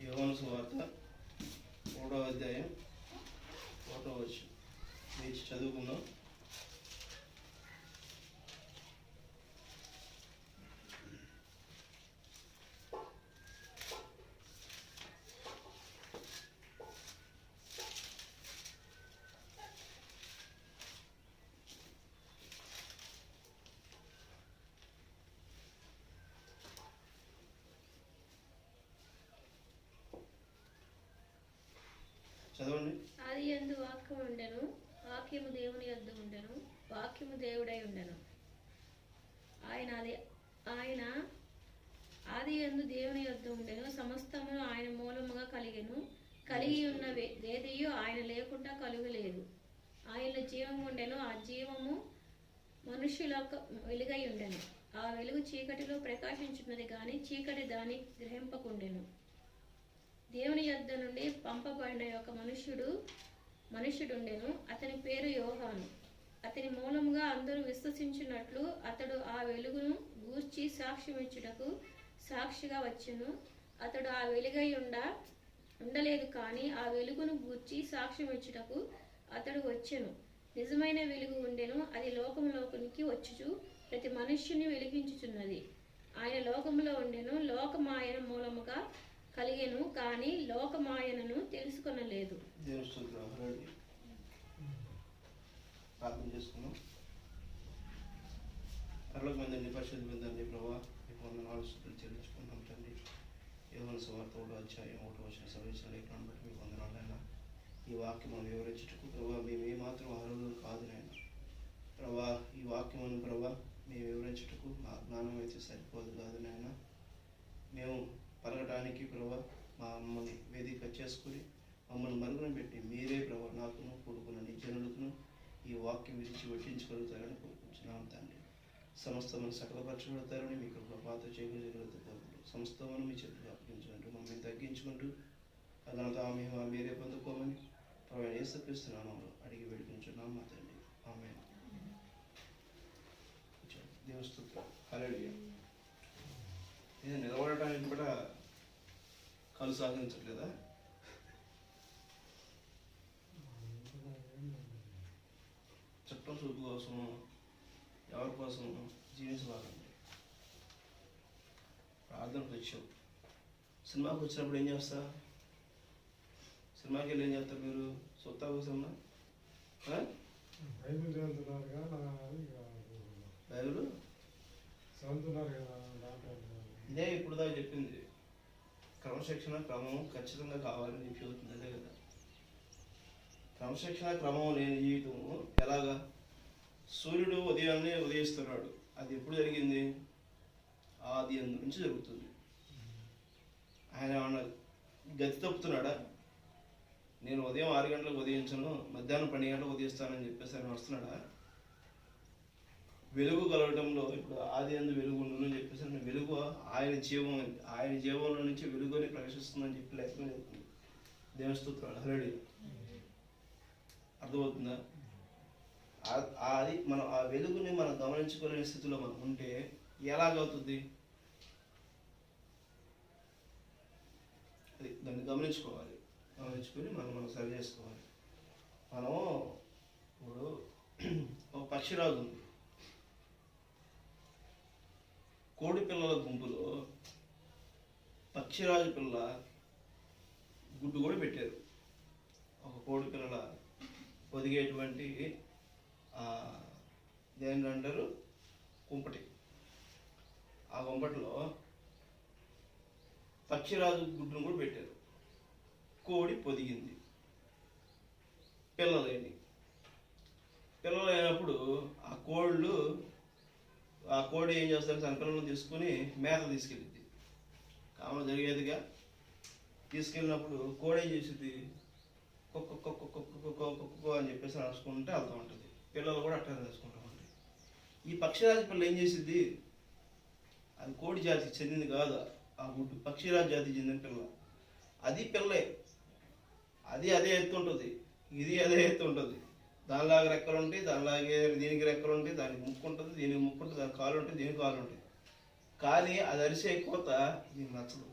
యోహాను సువార్త 3వ అధ్యాయం 1వ వచనం లేచి చదువుకుందాం. చదవండి. ఆదియందు వాక్యము ఉండెను, వాక్యము దేవుని యొద్ద ఉండెను, వాక్యము దేవుడై ఉండెను. ఆయన ఆదియందు దేవుని యొద్ద ఉండెను. సమస్తమును ఆయన మూలముగా కలిగెను. కలిగి ఉన్నవి ఏదియు ఆయన లేకుండా కలుగలేదు. ఆయనలో జీవము ఉండెను, ఆ జీవము మనుష్యులకు వెలుగై ఉండెను. ఆ వెలుగు చీకటిలో ప్రకాశించున్నది గాని చీకటి దాన్ని గ్రహింపకుండెను. దేవుని యొద్ద నుండి పంపబడిన ఒక మనుష్యుడుండెను. అతని పేరు యోహాను. అతని మూలముగా అందరూ విశ్వసించినట్లు అతడు ఆ వెలుగును గూర్చి సాక్ష్యమిచ్చుటకు సాక్షిగా వచ్చెను. అతడు ఆ వెలుగై ఉండలేదు, కానీ ఆ వెలుగును గూర్చి సాక్ష్యమిచ్చుటకు అతడు వచ్చెను. నిజమైన వెలుగు ఉండెను, అది లోకములోనికి వచ్చుచు ప్రతి మనుష్యుని వెలిగించుచున్నది. ఆయన లోకములో ఉండెను, లోకమాయన మూలముగా కలిగెను, కానీ లోకమాయనను తెలుసుకొనలేదు. ప్రార్థన చేసుకున్నాం. పరలోకమందండి, పరిశుద్ధమందండి ప్రభా, మీకు వందనాలు స్తుతులు చెల్లించుకున్నాం తండ్రి. యోహాను సువార్త 3వ అధ్యాయం 1వ వచనం సర్వేశ్వర లేఖనాన్ని బట్టి మీకు వందనాలైనా. ఈ వాక్యమును వివరించుటకు ప్రభా మేము ఏమాత్రం అర్హులు కాదు నాయన. ప్రభా ఈ వాక్యమును ప్రభా మేము వివరించుటకు మా జ్ఞానం అయితే సరిపోదు కాదు నాయన. మేము పలకటానికి ప్రభా మమ్మల్ని వేదిక చేసుకుని మమ్మల్ని మరుగున పెట్టి మీరే ప్రభా నాకును కొడుకును నీ జనులకును ఈ వాక్యం విధించి వడ్డించగలుగుతారని కోరుకుంటున్నాం తండ్రి. సమస్తమును సకలపరచగలుగుతారని మీకు కృపాతో చేయగలుగుతారు. సమస్తమును మీ చేతులు అప్పగించుకుంటూ మమ్మల్ని తగ్గించుకుంటూ అదంతా మేము మీరే పొందుకోమని ప్రభు యేసుక్రీస్తు నామములో అడిగి వేడుకుంటున్నాం మా తండ్రి. ఆమేన్. దేవుని స్తుతి. హల్లెలూయా. ఇది నిలబడటానికి కూడా కలు సాధించట్లేదా? చట్టం చూపు కోసం ఎవరి కోసం జీవించవాలండి. ప్రార్థనకు వచ్చావు. సినిమాకి వచ్చినప్పుడు ఏం చేస్తా? సినిమాకి వెళ్ళి ఏం చేస్తారు మీరు? సొత్తా కోసమా? బైబిల్ ఇదే ఇప్పుడు దాకా చెప్పింది. క్రమశిక్షణ క్రమం ఖచ్చితంగా కావాలని చెప్పి అవుతుంది. అదే కదా క్రమశిక్షణ క్రమం లేని జీవితము. ఎలాగా? సూర్యుడు ఉదయాన్నే ఉదయిస్తున్నాడు. అది ఎప్పుడు జరిగింది? ఆది అందు నుంచి జరుగుతుంది. ఆయన ఏమన్నా గతి తప్పుతున్నాడా? నేను ఉదయం 6 గంటలకు ఉదయించను, మధ్యాహ్నం 12 గంటలకు ఉదయిస్తానని చెప్పేసి ఆయన వస్తున్నాడా? వెలుగు కలగటంలో ఇప్పుడు ఆది అందు వెలుగు ఉండును అని చెప్పేసి వెలుగు ఆయన జీవం, ఆయన జీవంలో నుంచి వెలుగుని ప్రకాశిస్తుందని చెప్పి లేఖనం చెప్తుంది. దేవుని స్తోత్రాలు. హల్లెలూయా. అర్థమవుతుందా? అది మనం ఆ వెలుగుని మనం గమనించుకోలేని స్థితిలో మనం ఉంటే ఎలాగవుతుంది? అది దాన్ని గమనించుకోవాలి. గమనించుకొని మనం సరి చేసుకోవాలి. మనము ఇప్పుడు ఒక పక్షిరాజు ఉంది. కోడి పిల్లల గుంపులో పక్షిరాజు పిల్ల గుడ్డు కూడా పెట్టారు. ఒక కోడి పిల్లల పొదిగేటువంటి దేని అంటారు, కుంపటి. ఆ కుంపటిలో పక్షిరాజు గుడ్డును కూడా పెట్టారు. కోడి పొదిగింది. పిల్లలు అయినప్పుడు ఆ కోడి ఏం చేస్తారు? తన పిల్లలను తీసుకుని మేత తీసుకెళ్ళింది. కామన్ జరిగేదిగా. తీసుకెళ్ళినప్పుడు కోడి ఏం చేసింది? కుక్క కుక్క కుక్క కుక్క కుక్క అని చెప్పేసి నడుచుకుంటే వెళ్తూ ఉంటుంది. పిల్లలు కూడా అట్లా నడుచుకుంటూ ఉంటాయి. ఈ పక్షిరాజు పిల్ల ఏం చేసింది? అది కోడి జాతికి చెందింది కాదు. ఆ గుడ్డు పక్షిరాజు జాతికి చెందిన పిల్ల. అది పిల్లే. అది అదే ఎత్తు ఉంటుంది, ఇది అదే ఎత్తు ఉంటుంది. దానిలాగా రెక్కలు ఉంటాయి, దానిలాగే దీనికి రెక్కలు ఉంటాయి, దానికి ముక్కు ఉంటుంది, దీనికి ముక్కు ఉంటుంది, దానికి కాలు ఉంటుంది, దీనికి కాలు ఉంటుంది. కానీ అది అరిసే కోత దీనికి నచ్చదు.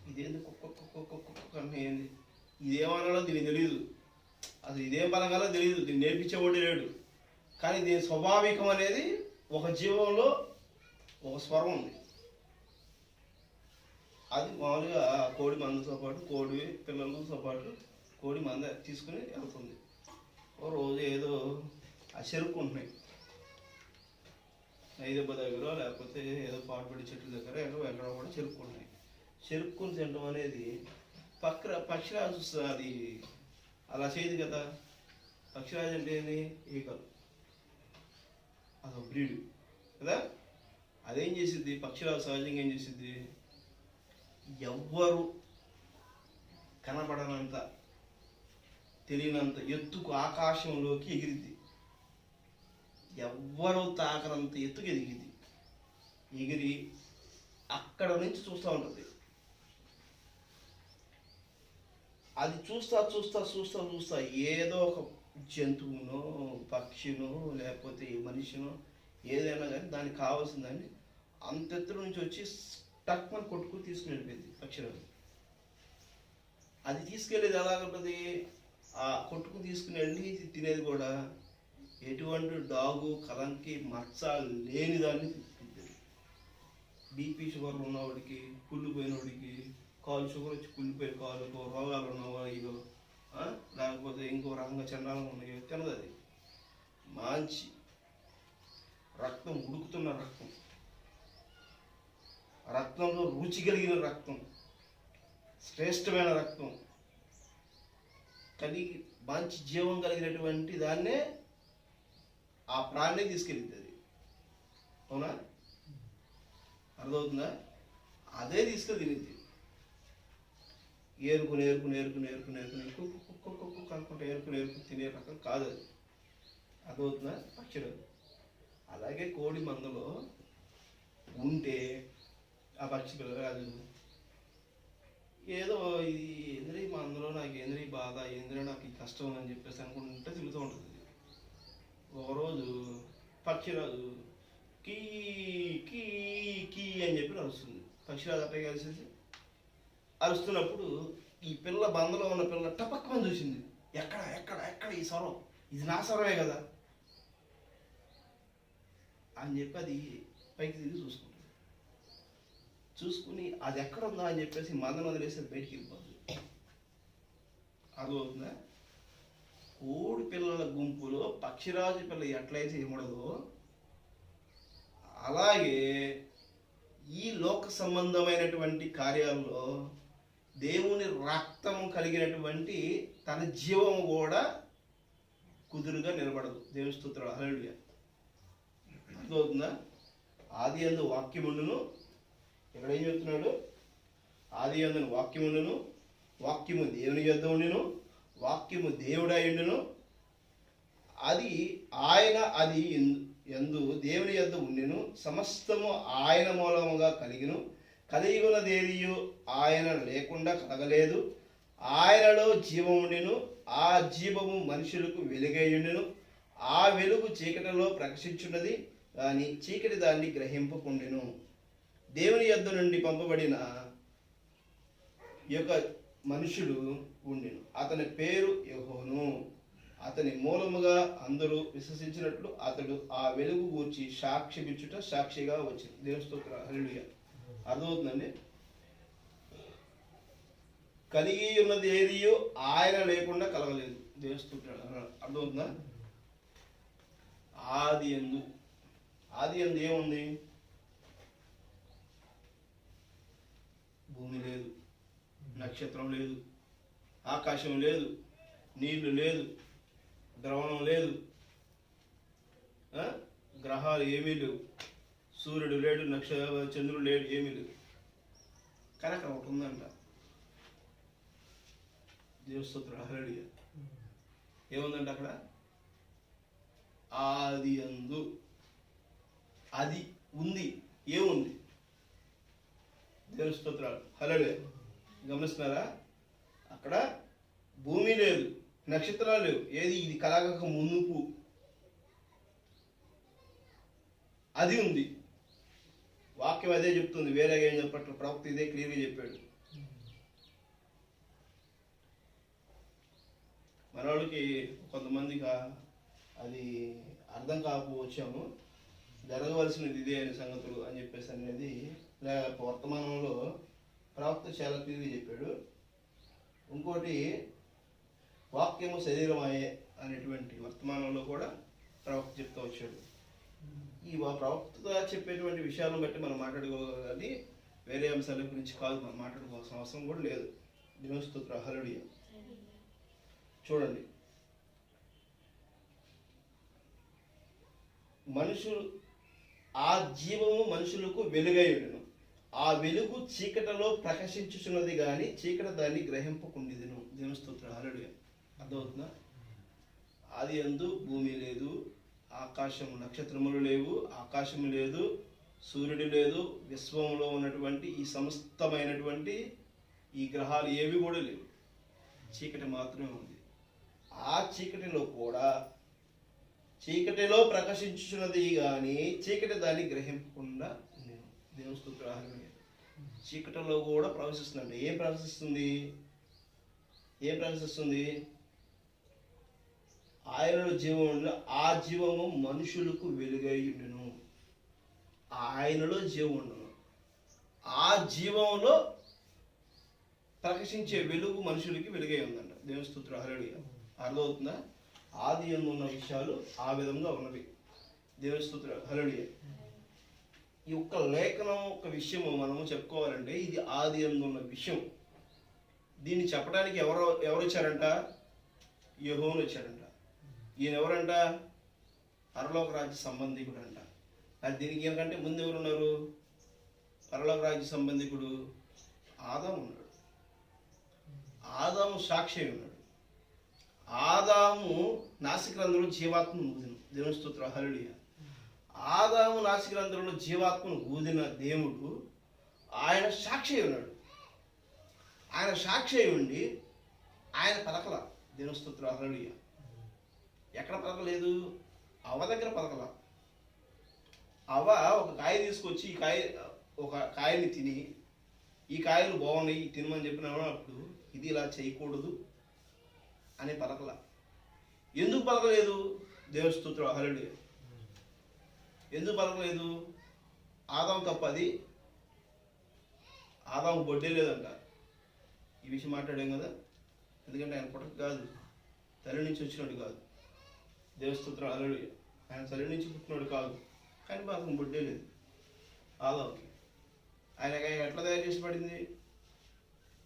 ఇదేంది కుక్క అన్న ఏంది, ఇదేమనాలో దీనికి తెలియదు, అసలు ఇదేం పలకాలో తెలియదు, దీన్ని నేర్పించేవాడు లేడు. కానీ దీని స్వాభావికం అనేది ఒక జీవంలో ఒక స్వరం ఉంది. అది మామూలుగా కోడి మందతో పాటు కోడి పిల్లలతో పాటు కోడి మంద తీసుకుని వెళ్తుంది. ఓ రోజు ఏదో ఆ చెరుక్కుంటున్నాయి, ఐదెబ్బ దగ్గర లేకపోతే ఏదో పాటుపడి చెట్ల దగ్గర ఎక్కడ కూడా చెరుక్కుంటున్నాయి. చెరుక్కుని తినడం అనేది పక్షిరాజు చూస్తుంది, అది అలా చేయదు కదా. పక్షిరాజు అంటే ఏంది, ఈకలు, అదొక బ్రీడు కదా. అదేం చేసిద్ది, పక్షిరాజు సహజంగా ఏం చేసిద్ది, ఎవ్వరు కనబడనంత తెలియనంత ఎత్తుకు ఆకాశంలోకి ఎగిరిద్ది, ఎవ్వరూ తాకనంత ఎత్తుకు ఎదిగిద్ది. ఎగిరి అక్కడ నుంచి చూస్తూ ఉంటుంది. అది చూస్తా చూస్తా చూస్తా చూస్తా ఏదో ఒక జంతువునో పక్షినో లేకపోతే మనిషినో ఏదైనా కానీ దానికి కావాల్సిన దాన్ని అంత ఎత్తుల నుంచి వచ్చి టక్మని కొట్టుకుని తీసుకుని వెళ్ళిపోయింది పక్షిరాజు. అది తీసుకెళ్ళేది ఎలాగుంటుంది, ఆ కొట్టుకుని తీసుకుని వెళ్ళి తినేది కూడా ఎటువంటి డాగు కలంకి మచ్చ లేని దాన్ని తింటుంది. బీపీ షుగర్లు ఉన్నవాడికి, కుళ్ళిపోయినవాడికి, కాలు షుగర్ వచ్చి కుళ్ళిపోయిన కాలు, రోగాలు ఉన్నవాడిలో లేకపోతే ఇంకో రకంగా చండాలంగా ఉన్నాయి తినదు. అది మంచి రక్తం, ఉడుకుతున్న రక్తం, రక్తంలో రుచి కలిగిన రక్తం, శ్రేష్టమైన రక్తం కలిగి మంచి జీవం కలిగినటువంటి దాన్నే ఆ ప్రాణి తీసుకెళ్ళింది. అది అవునా, అర్థమవుతుందా? అదే తీసుకెళ్ళి తిరిగింది. ఏరుకుని ఏరుకుని ఏరుకుని ఏరుకుని ఏరుకుని కుక్క కనుక్కుంటే ఏరుకుని ఏరుకుని తినే రకం కాదు అది. అర్థమవుతుందా? పక్షిరాజు అలాగే కోడి మందలో ఉంటే ఆ పక్షి పిల్లరాజు ఏదో ఇది ఏంద్రీ మా అందులో నాకు ఏంద్రీ బాధ, ఏంద్రీ నాకు ఈ కష్టం అని చెప్పేసి అనుకుంటే తిరుగుతూ ఉంటుంది. ఒకరోజు పక్షిరాజు కీ కీ కీ అని చెప్పి అరుస్తుంది. పక్షిరాజు అట్లా కలిసేసి అరుస్తున్నప్పుడు ఈ పిల్ల బందలో ఉన్న పిల్ల టపక్కని చూసింది, ఎక్కడ ఎక్కడ ఎక్కడ ఈ స్వరం, ఇది నా స్వరమే కదా అని చెప్పి అది పైకి తిరిగి చూసుకుంటుంది. చూసుకుని అది ఎక్కడ ఉందా అని చెప్పేసి మందను వదిలేసి బయటికి వెళ్ళిపోతుంది. అర్థమవుతుందా? కోడి పిల్లల గుంపులో పక్షిరాజు పిల్ల ఎట్లయితే ఏమడదో అలాగే ఈ లోక సంబంధమైనటువంటి కార్యాల్లో దేవుని రక్తం కలిగినటువంటి తన జీవం కూడా కుదురుగా నిలబడదు. దేవుని స్తోత్రాలు, హల్లెలూయా. అర్థమవుతుందా? ఆది యందు వాక్యముండును, ఇక్కడ ఏం చెప్తున్నాడు, ఆది యందు వాక్యముండును, వాక్యము దేవుని యొద్ద ఉండును, వాక్యము దేవుడైండును, అది ఆయన అది యందు దేవుని యొద్ద ఉండెను, సమస్తము ఆయన మూలముగా కలిగిను, కలిగినదేదియు ఆయన లేకుండా కలగలేదు, ఆయనలో జీవం ఉండెను, ఆ జీవము మనుషులకు వెలుగైయుండెను, ఆ వెలుగు చీకటిలో ప్రకాశించున్నది, కానీ చీకటి దాన్ని గ్రహింపకుండెను. దేవుని యొద్ద నుండి పంపబడిన యొక్క మనుషుడు ఉండెను, అతని పేరు యెహోను. అతని మూలముగా అందరూ విశ్వసించినట్లు అతడు ఆ వెలుగు గూర్చి సాక్ష్యమిచ్చుట సాక్షిగా వచ్చింది. దేవుని స్తోత్రం, హల్లెలూయా. అర్థమవుతుందండి? కలిగి ఉన్నది ఏదియో ఆయన లేకుండా కలగలేదు. దేవుని స్తోత్రం, అర్థమవుతుందా? ఆది యందు ఏముంది? భూమి లేదు, నక్షత్రం లేదు, ఆకాశం లేదు, నీళ్లు లేదు, ద్రవణం లేదు, గ్రహాలు ఏమీ లేవు, సూర్యుడు లేడు, చంద్రుడు లేడు, ఏమీ లేవు. కానీ అక్కడ ఒకటి ఉందంట. దేవస్తోత్రుడు, హల్లెలూయా. ఏముందంట అక్కడ? ఆది యందు. అది ఉంది. ఏముంది? దేవుని స్తోత్రాలు, హల్లెలూయా. గమనిస్తున్నారా? అక్కడ భూమి లేదు, నక్షత్రాలు లేవు, ఏది ఇది కలగక మునుపు అది ఉంది. వాక్యం అదే చెప్తుంది, వేరేగా ఏం చెప్పట్లేదు. ప్రవక్త ఇదే క్లియర్గా చెప్పాడు. మనవాళ్ళకి కొంతమందికి అది అర్థం కాకపోవచ్చాము, జరగవలసినది ఇదే అనే సంగతులు అని చెప్పేసి అనేది వర్తమానంలో ప్రవక్త చాలా క్లియర్గా చెప్పాడు. ఇంకోటి వాక్యము శరీరమాయే అనేటువంటి వర్తమానంలో కూడా ప్రవక్త చెప్తూ వచ్చాడు. ఈ ప్రవక్త చెప్పేటువంటి విషయాలను బట్టి మనం మాట్లాడుకోవాలి, వేరే అంశాల గురించి కాదు మనం మాట్లాడుకోవాల్సిన అవసరం కూడా లేదు. దేవుని స్తోత్రం, హల్లెలూయా. చూడండి, మనుషులు ఆ జీవము మనుషులకు వెలుగై ఉండెను, ఆ వెలుగు చీకటిలో ప్రకాశించుచున్నది కానీ చీకటి దాన్ని గ్రహింపకుండెను. దేవుని స్తోత్రం, హల్లెలూయా. అర్థమవుతుందా? ఆది యందు భూమి లేదు, ఆకాశం నక్షత్రములు లేవు, ఆకాశము లేదు, సూర్యుడు లేదు, విశ్వంలో ఉన్నటువంటి ఈ సమస్తమైనటువంటి ఈ గ్రహాలు ఏవి కూడా లేవు, చీకటి మాత్రమే ఉంది. ఆ చీకటిలో కూడా చీకటిలో ప్రకాశించుచున్నది కానీ చీకటి దాన్ని గ్రహింపకుండా ఉండేను. దేవుని స్తోత్రం, హల్లెలూయా. చీకటిలో కూడా ప్రవేశిస్తుందండి. ఏం ప్రవేశిస్తుంది? ఆయనలో జీవం ఉండి ఆ జీవము మనుషులకు వెలుగై ఉండెను. ఆయనలో జీవం ఉండను, ఆ జీవంలో ప్రకాశించే వెలుగు మనుషులకి వెలుగై ఉందంట. దేవుని స్తోత్రం, హల్లెలూయా. అర్థమవుతుందా? ఆది యందు ఉన్న విషయాలు ఆ విధంగా ఉన్నవి. దేవుని స్తోత్రం, హల్లెలూయా. ఈ ఒక్క లేఖనం ఒక విషయము మనము చెప్పుకోవాలంటే ఇది ఆది యందు ఉన్న విషయం. దీన్ని చెప్పడానికి ఎవరు వచ్చారంట? యెహోవా వచ్చారంట. ఈయన ఎవరంట? పరలోక రాజ్య సంబంధికుడు అంట. అది దీనికి ఏంటంటే ముందు ఎవరు ఉన్నారు? పరలోక రాజ్య సంబంధికుడు ఆదాము ఉన్నాడు. ఆదాము సాక్షి ఉన్నాడు. ఆదాము నాసిగ్రంథంలో జీవాత్మను ఊదిన. దేవుని స్తోత్రం, హల్లెలూయా. ఆదాము నాసిగ్రంథంలో జీవాత్మను ఊదిన దేవుడు ఆయన సాక్షి ఉన్నాడు. ఆయన సాక్షి ఉండి ఆయన పలకల. దేవుని స్తోత్రం, హల్లెలూయా. ఎక్కడ పలకలేదు? అవ్వ దగ్గర పలకల. అవ్వ ఒక కాయ తీసుకొచ్చి ఒక కాయని తిని ఈ కాయలు బాగున్నాయి తినమని చెప్పినప్పుడు ఇది ఇలా చేయకూడదు అని పలకల. ఎందుకు పలకలేదు? దేవుని స్తోత్రం, హల్లెలూయా. ఎందుకు పలకలేదు? ఆదాము తప్పది, ఆదాము బొడ్డే లేదంట. ఈ విషయం మాట్లాడాం కదా. ఎందుకంటే ఆయన పుట్టక కాదు, తల్లి నుంచి వచ్చినట్టు కాదు. దేవుని స్తోత్రం, హల్లెలూయా. ఆయన తల్లి నుంచి పుట్టినాడు కాదు, కానీ పాపం బొడ్డే లేదు ఆదాముకి. ఆయన ఎట్లా తయారు చేసి పడింది?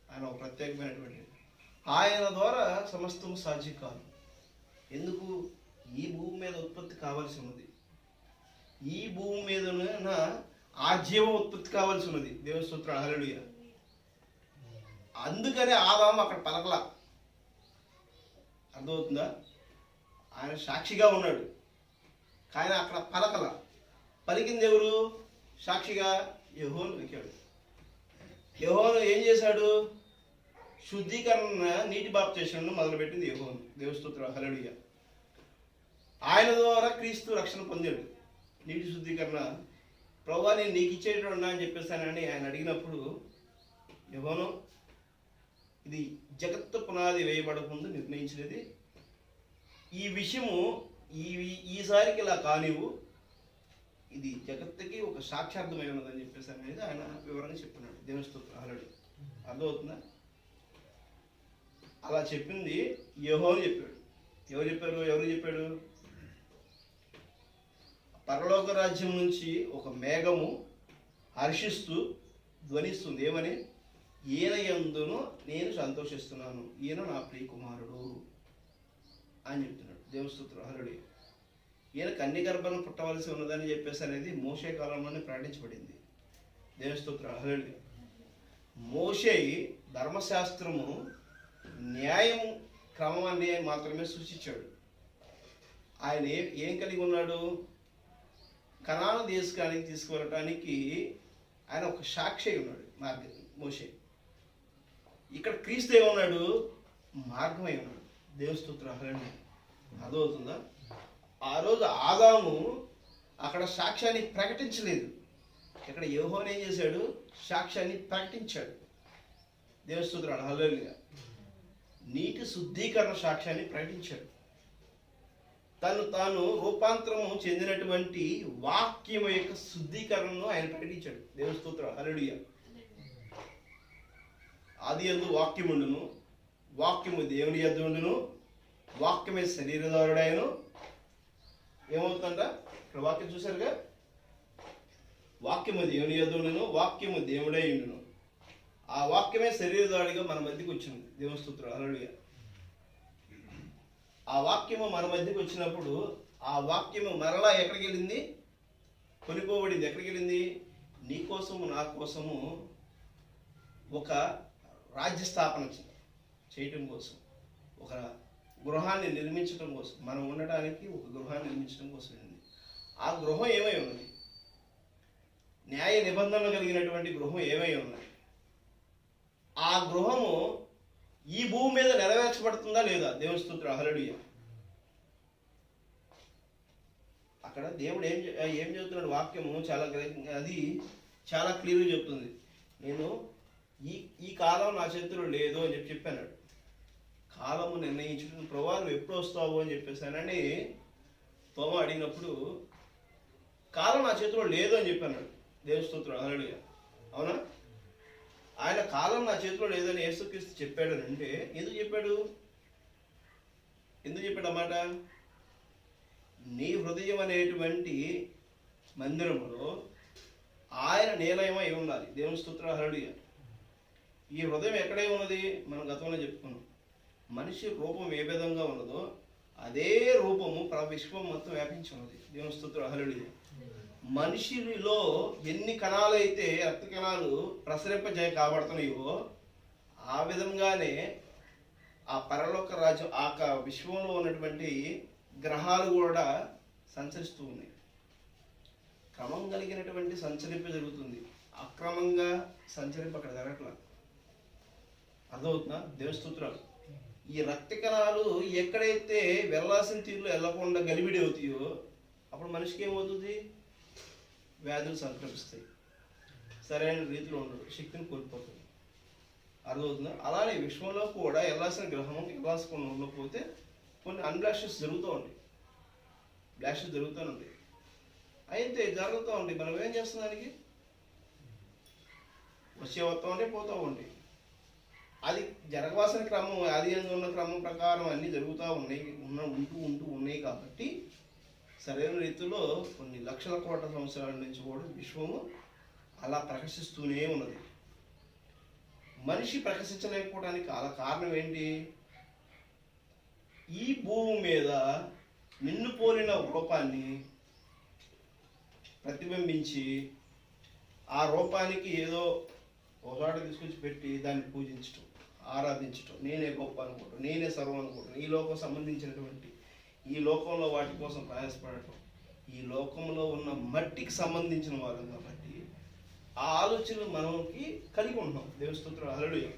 ఆయన ఒక ప్రత్యేకమైనటువంటి, ఆయన ద్వారా సమస్తం సాధ్యం కాదు. ఎందుకు? ఈ భూమి మీద ఉత్పత్తి కావాల్సి ఉన్నది, ఈ భూమి మీద ఆ జీవం ఉత్పత్తి కావాల్సి ఉన్నది. దేవుని స్తోత్రం, హల్లెలూయా. అందుకనే ఆదాము అక్కడ పలకల. అర్థమవుతుందా? ఆయన సాక్షిగా ఉన్నాడు కానీ అక్కడ పలకల. పలికింది ఎవరు? సాక్షిగా యెహోవా వెక్కాడు. యెహోవా ఏం చేశాడు? శుద్ధీకరణ నీటి బాప్తిస్మం మొదలుపెట్టింది యెహోవా. దేవుని స్తోత్రం, హల్లెలూయా. ఆయన ద్వారా క్రీస్తు రక్షణ పొందాడు. నీటి శుద్ధీకరణ ప్రభువా నేను నీకు ఇచ్చేటన్నా అని చెప్పేస్తానని ఆయన అడిగినప్పుడు యెహోవా ఇది జగత్తు పునాది వేయబడకుండా నిర్ణయించినది. ఈ విషయము ఈసారికి ఇలా కానివు, ఇది జగత్తుకి ఒక సాక్షార్థమై ఉన్నదని చెప్పేసి అనేది ఆయన వివరంగా చెప్పినాడు. దేవుని స్తోత్రం, హల్లెలూయా. అర్థమవుతుందా? అలా చెప్పింది యెహోవా చెప్పాడు. ఎవరు చెప్పాడు? పరలోక రాజ్యం నుంచి ఒక మేఘము హర్షిస్తూ ధ్వనిస్తుంది. ఏమని? ఈయన యందును నేను సంతోషిస్తున్నాను, ఈయన నా ప్రియ కుమారుడు అని చెప్తున్నాడు. దేవుని స్తోత్రం, హల్లెలూయా. ఈయన కన్య గర్భాలను పుట్టవలసి ఉన్నదని చెప్పేసి అనేది మోషే కాలంలోనే ప్రకటించబడింది. దేవుని స్తోత్రం, హల్లెలూయా. మోషే ధర్మశాస్త్రము న్యాయం క్రమాన్ని మాత్రమే సూచించాడు. ఆయన ఏం కలిగి ఉన్నాడు? కనాను దేశానికి తీసుకువెళ్ళటానికి ఆయన ఒక సాక్షి ఉన్నాడు, మోషే. ఇక్కడ క్రీస్తు ఏమన్నాడు? మార్గమై ఉన్నాడు. దేవుని స్తోత్రం, హల్లెలూయా. అర్థమవుతుందా? ఆ రోజు ఆదాము అక్కడ సాక్ష్యాన్ని ప్రకటించలేదు. ఇక్కడ యెహోవా ఏం చేశాడు? సాక్ష్యాన్ని ప్రకటించాడు. దేవుని స్తోత్రం, హల్లెలూయా. నీటి శుద్ధీకరణ సాక్ష్యాన్ని ప్రకటించాడు. తను తాను రూపాంతరము చెందినటువంటి వాక్యం యొక్క శుద్ధీకరణను ఆయన ప్రకటించాడు. దేవుని స్తోత్రం, హల్లెలూయా. ఆది యందు వాక్యముండును, వాక్యము దేవుని యొద్ద ఉండును, వాక్యమే శరీరధారుడాయను. ఏమవుతుందంట ఇక్కడ వాక్యం చూశారుగా, వాక్యము దేవుని యొద్ద ఉండును, వాక్యము దేవుడై ఉండును. ఆ వాక్యమే శరీరధారుడిగా మన మధ్యకి వచ్చింది. దేవుని స్తోత్రం, హల్లెలూయా. ఆ వాక్యము మన మధ్యకి వచ్చినప్పుడు ఆ వాక్యము మరలా ఎక్కడికి వెళ్ళింది? కొనిపోబడింది. ఎక్కడికి వెళ్ళింది? నీ కోసము నా కోసము ఒక రాజ్య స్థాపన చేయటం కోసం, ఒక గృహాన్ని నిర్మించడం కోసం, మనం ఉండటానికి ఒక గృహాన్ని నిర్మించడం కోసం వెళ్ళింది. ఆ గృహం ఏమై ఉన్నది? న్యాయ నిబంధనలు కలిగినటువంటి గృహం ఏమై ఉన్నది? ఆ గృహము ఈ భూమి మీద నెరవేర్చబడుతుందా లేదా? దేవుని స్తోత్రం, హల్లెలూయా. అక్కడ దేవుడు ఏం చెబుతున్నాడు? వాక్యము అది చాలా క్లియర్గా చెప్తుంది. నేను ఈ కాలం నా చేతిలో లేదు అని చెప్పాను. కాలము నిర్ణయించడం, ప్రభువా నువ్వు ఎప్పుడు వస్తావు అని చెప్పేసానని తోమ అడిగినప్పుడు కాలం నా చేతిలో లేదు అని చెప్పాను. దేవుని స్తోత్రం, హల్లెలూయా. అవునా? ఆయన కాలం నా చేతిలో లేదని యేసుక్రీస్తు చెప్పాడు అంటే ఎందుకు చెప్పాడు అన్నమాట? నీ హృదయం అనేటువంటి మందిరంలో ఆయన నిలయమై ఉండాలి. దేవుని స్తోత్రం, హల్లెలూయా. ఈ హృదయం ఎక్కడే ఉన్నది? మనం గతంలో చెప్పుకున్నాం. మనిషి రూపం ఏ విధంగా ఉన్నదో అదే రూపము విశ్వం మొత్తం వ్యాపించి ఉన్నది. దేవుని స్తోత్రం, హల్లెలూయా. మనిషిలో ఎన్ని కణాలు అయితే రక్త కణాలు ప్రసరింపజేయ కాబడుతున్నాయో ఆ విధంగానే ఆ పరలోక రాజ్యం ఆ విశ్వంలో ఉన్నటువంటి గ్రహాలు కూడా సంచరిస్తూ ఉన్నాయి. క్రమం కలిగినటువంటి సంచరింప జరుగుతుంది. అక్రమంగా సంచరింప అక్కడ జరగట్లా. అర్థమవుతుందా? దేవుని స్తోత్రాలు. ఈ రక్త కణాలు ఎక్కడైతే వెళ్ళాల్సిన తీరులో వెళ్ళకుండా గలిబిడి అవుతాయో అప్పుడు మనిషికి ఏమవుతుంది? వ్యాధులు సంక్రమిస్తాయి, సరైన రీతిలో ఉండదు, శక్తిని కోల్పోతుంది. అర్థమవుతుందా? అలానే విశ్వంలో కూడా వెళ్ళాల్సిన గ్రహం వెళ్ళాల్సిన ఉండకపోతే కొన్ని అన్బ్లాషెస్ జరుగుతూ ఉంటాయి, బ్లాషెస్ జరుగుతూ ఉంటాయి. అయితే జరుగుతూ ఉంటాయి. మనం ఏం చేస్తాం? దానికి వచ్చే వస్తూ ఉంటే పోతూ ఉంటాయి. అది జరగవలసిన క్రమం, అది ఉన్న క్రమం ప్రకారం అన్నీ జరుగుతూ ఉన్నాయి కాబట్టి సరైన రీతిలో కొన్ని లక్షల కోట్ల సంవత్సరాల నుంచి కూడా విశ్వము అలా ప్రకాశిస్తూనే ఉన్నది. మనిషి ప్రకాశించలేకపోవడానికి కారణం ఏంటి? ఈ భూమి మీద నిన్ను పోలిన రూపాన్ని ప్రతిబింబించి ఆ రూపానికి ఏదో ఒకటి తీసుకొచ్చి పెట్టి దాన్ని పూజించటం, ఆరాధించటం, నేనే గొప్ప అనుకోవటం, నేనే సర్వం అనుకోవటం, ఈ లోకం సంబంధించినటువంటి ఈ లోకంలో వాటి కోసం ప్రయాసపడటం, ఈ లోకంలో ఉన్న మట్టికి సంబంధించిన వారు కాబట్టి ఆ ఆలోచనలు మనకి కలిగి ఉంటున్నాం. దేవుని స్తోత్రం, హల్లెలూయా.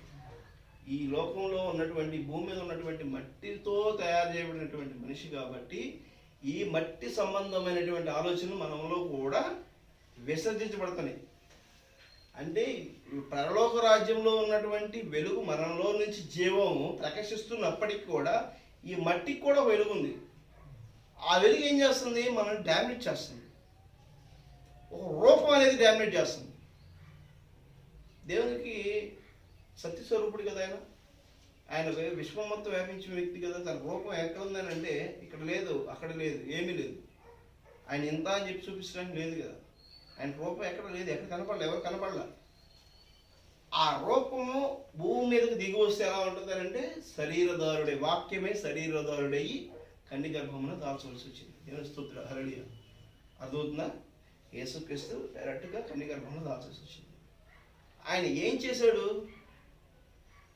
ఈ లోకంలో ఉన్నటువంటి భూమి మీద ఉన్నటువంటి మట్టితో తయారు చేయబడినటువంటి మనిషి కాబట్టి ఈ మట్టి సంబంధమైనటువంటి ఆలోచనలు మనలో కూడా విసర్జించబడుతున్నాయి. అంటే పరలోక రాజ్యంలో ఉన్నటువంటి వెలుగు మనలో నుంచి జీవము ప్రకాశిస్తున్నప్పటికీ కూడా ఈ మట్టికి కూడా వెలుగు ఉంది. ఆ వెలుగు ఏం చేస్తుంది? మనం డామినేట్ చేస్తుంది. ఒక రూపం అనేది డామినేట్ చేస్తుంది. దేవునికి సత్యస్వరూపుడు కదా ఆయన విశ్వం మొత్తం వ్యాపించిన వ్యక్తి కదా. తన రూపం ఎక్కడ ఉందని అంటే ఇక్కడ లేదు, అక్కడ లేదు, ఏమీ లేదు. ఆయన ఇంత అని చెప్పి చూపించడానికి లేదు కదా. ఆయన రూపం ఎక్కడ లేదు, ఎక్కడ కనపడలే, ఎవరు కనపడలే. ఆ రూపము భూమి మీదకి దిగి వస్తే ఎలా ఉంటుంది అంటే శరీరధారుడే, వాక్యమే శరీరధారుడయ్యి కన్య గర్భమున దాల్చవలసి వచ్చింది. దేవుని స్తోత్రం, హల్లెలూయా. అర్థమవుతుందా? యేసుక్రీస్తు డైరెక్ట్గా కన్య గర్భమున దాల్చవలసి వచ్చింది. ఆయన ఏం చేశాడు?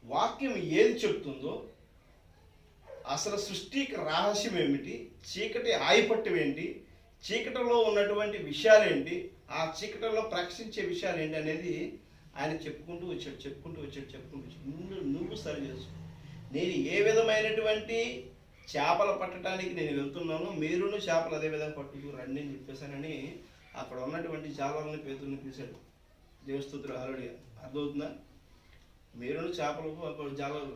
వాక్యం ఏది చెప్తుందో, అసలు సృష్టికి రహస్యం ఏమిటి, చీకటి ఆయిపట్టం ఏంటి, చీకటిలో ఉన్నటువంటి విషయాలేంటి, ఆ చీకటిలో ప్రకాశించే విషయాలు ఏంటి అనేది ఆయన చెప్పుకుంటూ వచ్చాడు. నువ్వు సరి చేసుకో. నేను ఏ విధమైనటువంటి చేపలు పట్టడానికి నేను వెళ్తున్నాను, మీరును చేపలు అదే విధంగా పట్టుకు రండి అని చెప్పేశానని అక్కడ ఉన్నటువంటి జాలర్ని పేతుల్ని పిలిచాడు. దేవుని స్తోత్రం, హల్లెలూయా. అర్థమవుతుందా? మీరును చేపలు జాలరు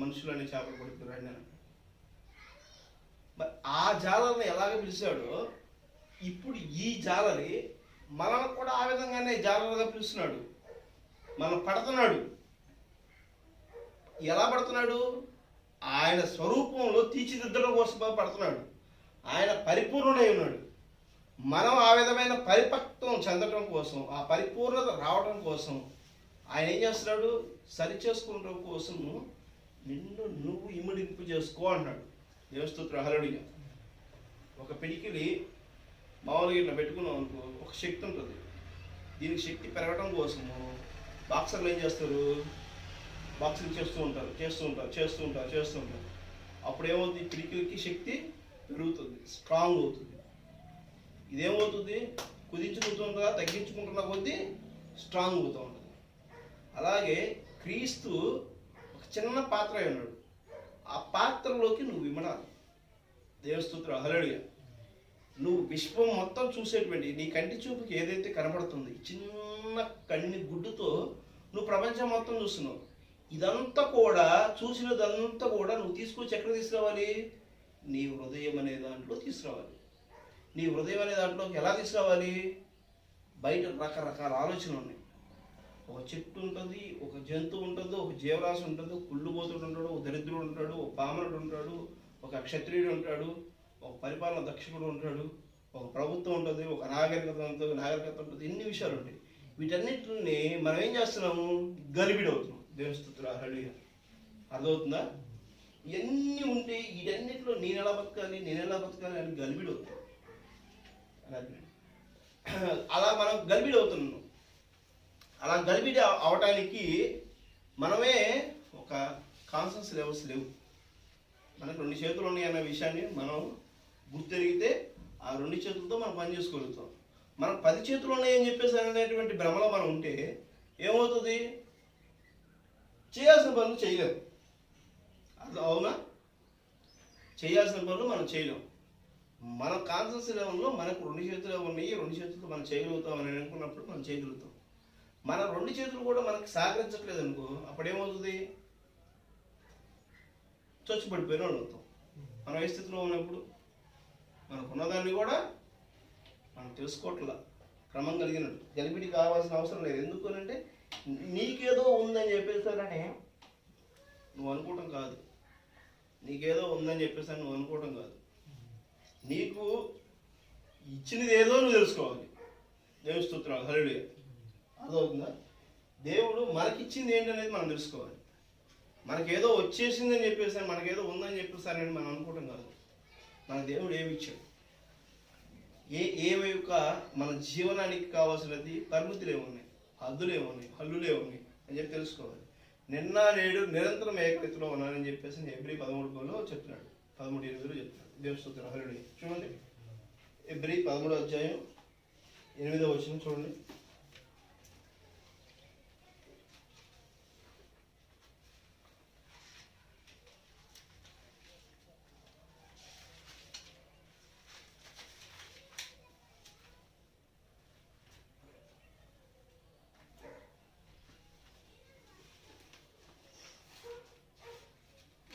మనుషులని చేపలు పడుతున్నారు ఆయన. మరి ఆ జాలరిని ఎలాగ పిలిచాడో ఇప్పుడు ఈ జాలరి మనల్ని కూడా ఆ విధంగానే జాలరుగా పిలుస్తున్నాడు. మనం పడుతున్నాడు. ఎలా పడుతున్నాడు? ఆయన స్వరూపంలో తీర్చిదిద్దడం కోసం పడుతున్నాడు. ఆయన పరిపూర్ణుడై ఉన్నాడు. మనం ఆ విధమైన పరిపక్వం చెందడం కోసం, ఆ పరిపూర్ణత రావడం కోసం ఆయన ఏం చేస్తున్నాడు? సరి చేసుకోవడం కోసం నిన్ను నువ్వు ఇమ్మడింపు చేసుకో అన్నాడు. దేవస్తోత్ర హల్లెలూయా. ఒక పిడికిలి మామూలుగా ఇట్లా పెట్టుకున్నాం అనుకో, ఒక శక్తి ఉంటుంది. దీనికి శక్తి పెరగడం కోసము బాక్సర్లు ఏం చేస్తారు? బాక్సింగ్ చేస్తూ ఉంటారు. అప్పుడు ఏమవుతుంది? పిడికిలికి శక్తి పెరుగుతుంది, స్ట్రాంగ్ అవుతుంది. ఇదేమవుతుంది? కుదించుకుంటుందా, తగ్గించుకుంటున్న కొద్దీ స్ట్రాంగ్ అవుతూ ఉంటుంది. అలాగే క్రీస్తు ఒక చిన్న పాత్ర అయి ఉన్నాడు. ఆ పాత్రలోకి నువ్వు ఇమ్మడాలి. దేవస్తోత్ర హల్లెలూయా. నువ్వు విశ్వం మొత్తం చూసేటువంటి నీ కంటి చూపుకి ఏదైతే కనబడుతుంది, చిన్న కన్ని గుడ్డుతో నువ్వు ప్రపంచం మొత్తం చూస్తున్నావు. ఇదంతా కూడా చూసినదంతా కూడా నువ్వు తీసుకొచ్చి ఎక్కడ తీసుకురావాలి? నీ హృదయం అనే దాంట్లో తీసుకురావాలి. నీ హృదయం అనే దాంట్లోకి ఎలా తీసుకురావాలి? బయట రకరకాల ఆలోచనలు ఉన్నాయి. ఒక చెట్టు ఉంటుంది, ఒక జంతువు ఉంటుంది, ఒక జీవరాశి ఉంటుంది, కుళ్ళుబోతుడు ఉంటాడు, ఒక దరిద్రుడు ఉంటాడు, ఒక పామరుడు ఉంటాడు, ఒక క్షత్రియుడు ఉంటాడు, ఒక పరిపాలన దక్షకుడు ఉంటాడు, ఒక ప్రభుత్వం ఉంటుంది, ఒక నాగరికత ఉంటుంది. ఎన్ని విషయాలు ఉంటాయి. వీటన్నిటిని మనం ఏం చేస్తున్నాము? గలిబిడి అవుతున్నాం. దేవుని స్తుతులు హల్లెలూయా. అర్థమవుతుందా? ఇవన్నీ ఉంటే వీటన్నిటిలో నేను ఎలా బతకాలి అని గలిబిడి అవుతుంది. అలా మనం గలిబిడి అవుతున్నాం. అలా గలిబిడి అవటానికి మనమే ఒక కాన్షియస్ లెవెల్స్ లేవు. మనకు 2 చేతులు ఉన్నాయి అన్న విషయాన్ని మనం గుర్తెరిగితే ఆ 2 చేతులతో మనం పని చేసుకోగలుగుతాం. మనం 10 చేతులు ఉన్నాయని చెప్పేసి అనేటువంటి భ్రమలో మనం ఉంటే ఏమవుతుంది? చేయాల్సిన పనులు చేయలేము. అది అవునా? చేయాల్సిన పనులు మనం చేయలేం. మన కాన్షియస్ లెవెల్లో మనకు 2 చేతులు ఉన్నాయి, 2 చేతులతో మనం చేయగలుగుతాం అని అనుకున్నప్పుడు మనం చేయగలుగుతాం. మన 2 చేతులు కూడా మనకి సహకరించట్లేదు అనుకో, అప్పుడేమవుతుంది? చచ్చిపడిపోయిన వాళ్ళు అవుతాం. మనం ఏ స్థితిలో ఉన్నప్పుడు మనకున్నదాన్ని కూడా మనం తెలుసుకోవట్లా. క్రమం కలిగినట్టు గలిబిడి కావాల్సిన అవసరం లేదు. ఎందుకు అంటే నీకేదో ఉందని చెప్పేసారని నువ్వు అనుకోవటం కాదు. నీకేదో ఉందని చెప్పేసి నువ్వు అనుకోవటం కాదు. నీకు ఇచ్చినది ఏదో నువ్వు తెలుసుకోవాలి. దేవుని స్తుతులు హల్లెలూయా. అర్థమవుతుందా? దేవుడు మనకిచ్చింది ఏంటనేది మనం తెలుసుకోవాలి. మనకేదో వచ్చేసిందని చెప్పేసి, మనకేదో ఉందని చెప్పేసారని మనం అనుకోవటం కాదు. మన దేవుడు ఏమి ఇచ్చాడు, యొక్క మన జీవనానికి కావాల్సినది పరిమితులు ఏమున్నాయి, హద్దులు ఏమున్నాయి, హల్లులు ఏమున్నాయి అని చెప్పి తెలుసుకోవాలి. నిన్న నేడు నిరంతరం ఏకరీతిలో ఉన్నానని చెప్పేసి హెబ్రీ 13:13లో చెప్తున్నాడు, 13:8లో చెప్తున్నాడు. దేవుని స్తుతులు హల్లెలూయా. చూడండి, హెబ్రీ 13వ అధ్యాయం 8వ వచనం చూడండి.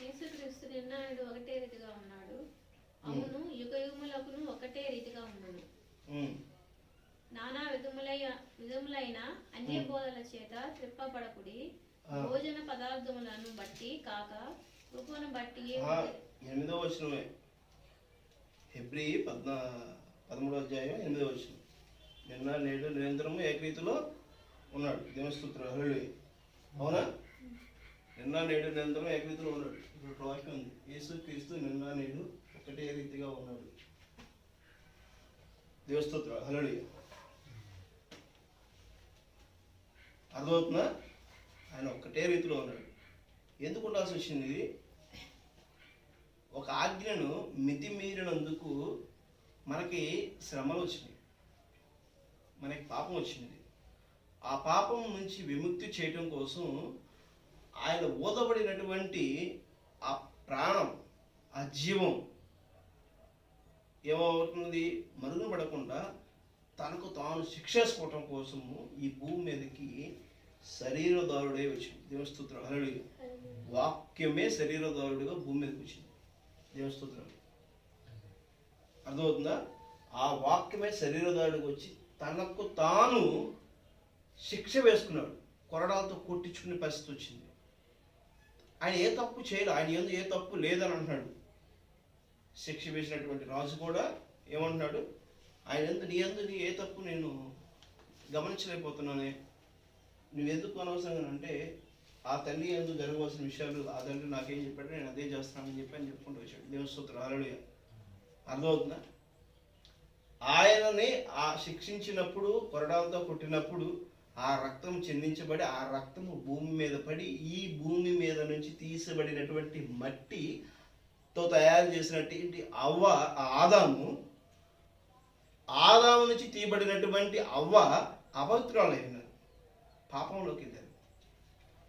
యేసుక్రీస్తు నిన్న నేడు ఒకటే రీతిగా ఉన్నాడు. అవును, యుగయుగములకును ఒకటే రీతిగా ఉండును. నానా విధములైన అన్య బోధల చేత త్రిప్పబడకుడి. భోజన పదార్థములను బట్టి కాక కృపను బట్టి. 8వ వచనమే, హెబ్రీ 13వ అధ్యాయం 8వ వచనం. నిన్న నేడు నిరంతరము ఏకరీతిలో ఉన్నాడు. దేవుని స్తుతులు హల్లెలూయా. అవునా? నిన్న నేడు నిరంతరం ఏకరీతిలో ఉన్నాడు. ఇప్పుడు వాక్యం ఉంది, యేసుక్రీస్తు నిన్న నేడు ఒకటే రీతిగా ఉన్నాడు. దేవుని స్తుతులు హల్లెలూయా. అర్థమవుతుందా? ఆయన ఒక్కటే రీతిలో ఉన్నాడు. ఎందుకు ఉండాల్సి వచ్చింది? ఒక ఆజ్ఞను మితిమీరినందుకు మనకి శ్రమలు వచ్చినాయి, మనకి పాపం వచ్చింది. ఆ పాపం నుంచి విముక్తి చేయటం కోసం ఆయన ఊదబడినటువంటి ఆ ప్రాణం, ఆ జీవం ఏమవుతున్నది? మరుగున పడకుండా తనకు తాను శిక్షేసుకోవటం కోసము ఈ భూమి మీదకి శరీరధారుడై వచ్చింది. దేవుని స్తోత్రం. హల్లెలూయా. వాక్యమే శరీరధారుడిగా భూమి మీదకి వచ్చింది. దేవుని స్తోత్రం. అర్థమవుతుందా? ఆ వాక్యమే శరీరధారుడికి వచ్చి తనకు తాను శిక్ష వేసుకున్నాడు. కొరడాలతో కొట్టించుకునే పరిస్థితి వచ్చింది. ఆయన ఏ తప్పు చేయలేదు, ఆయన యందు ఏ తప్పు లేదని అంటున్నాడు. శిక్ష వేసినటువంటి రాజు కూడా ఏమంటున్నాడు, నీ యందు ఏ తప్పు నేను గమనించలేకపోతున్నానే, నువ్వెందుకు అనవసరంగా అంటే ఆ తండ్రి యందు జరగవలసిన విషయాలు ఆ తండ్రి నాకేం చెప్పాడు, నేను అదే చేస్తానని చెప్పి చెప్పుకుంటూ వచ్చాడు. దేవుని స్తోత్రం. హల్లెలూయా. అర్థమవుతుందా? ఆయనని ఆ శిక్షించినప్పుడు, కొరడాలతో కొట్టినప్పుడు ఆ రక్తం చెందించబడి ఆ రక్తము భూమి మీద పడి ఈ భూమి మీద నుంచి తీసబడినటువంటి మట్టితో తయారు చేసినటువంటి ఆదాము నుంచి తీయబడినటువంటి అపవిత్రులైనారు, పాపంలోకి వెళ్ళారు.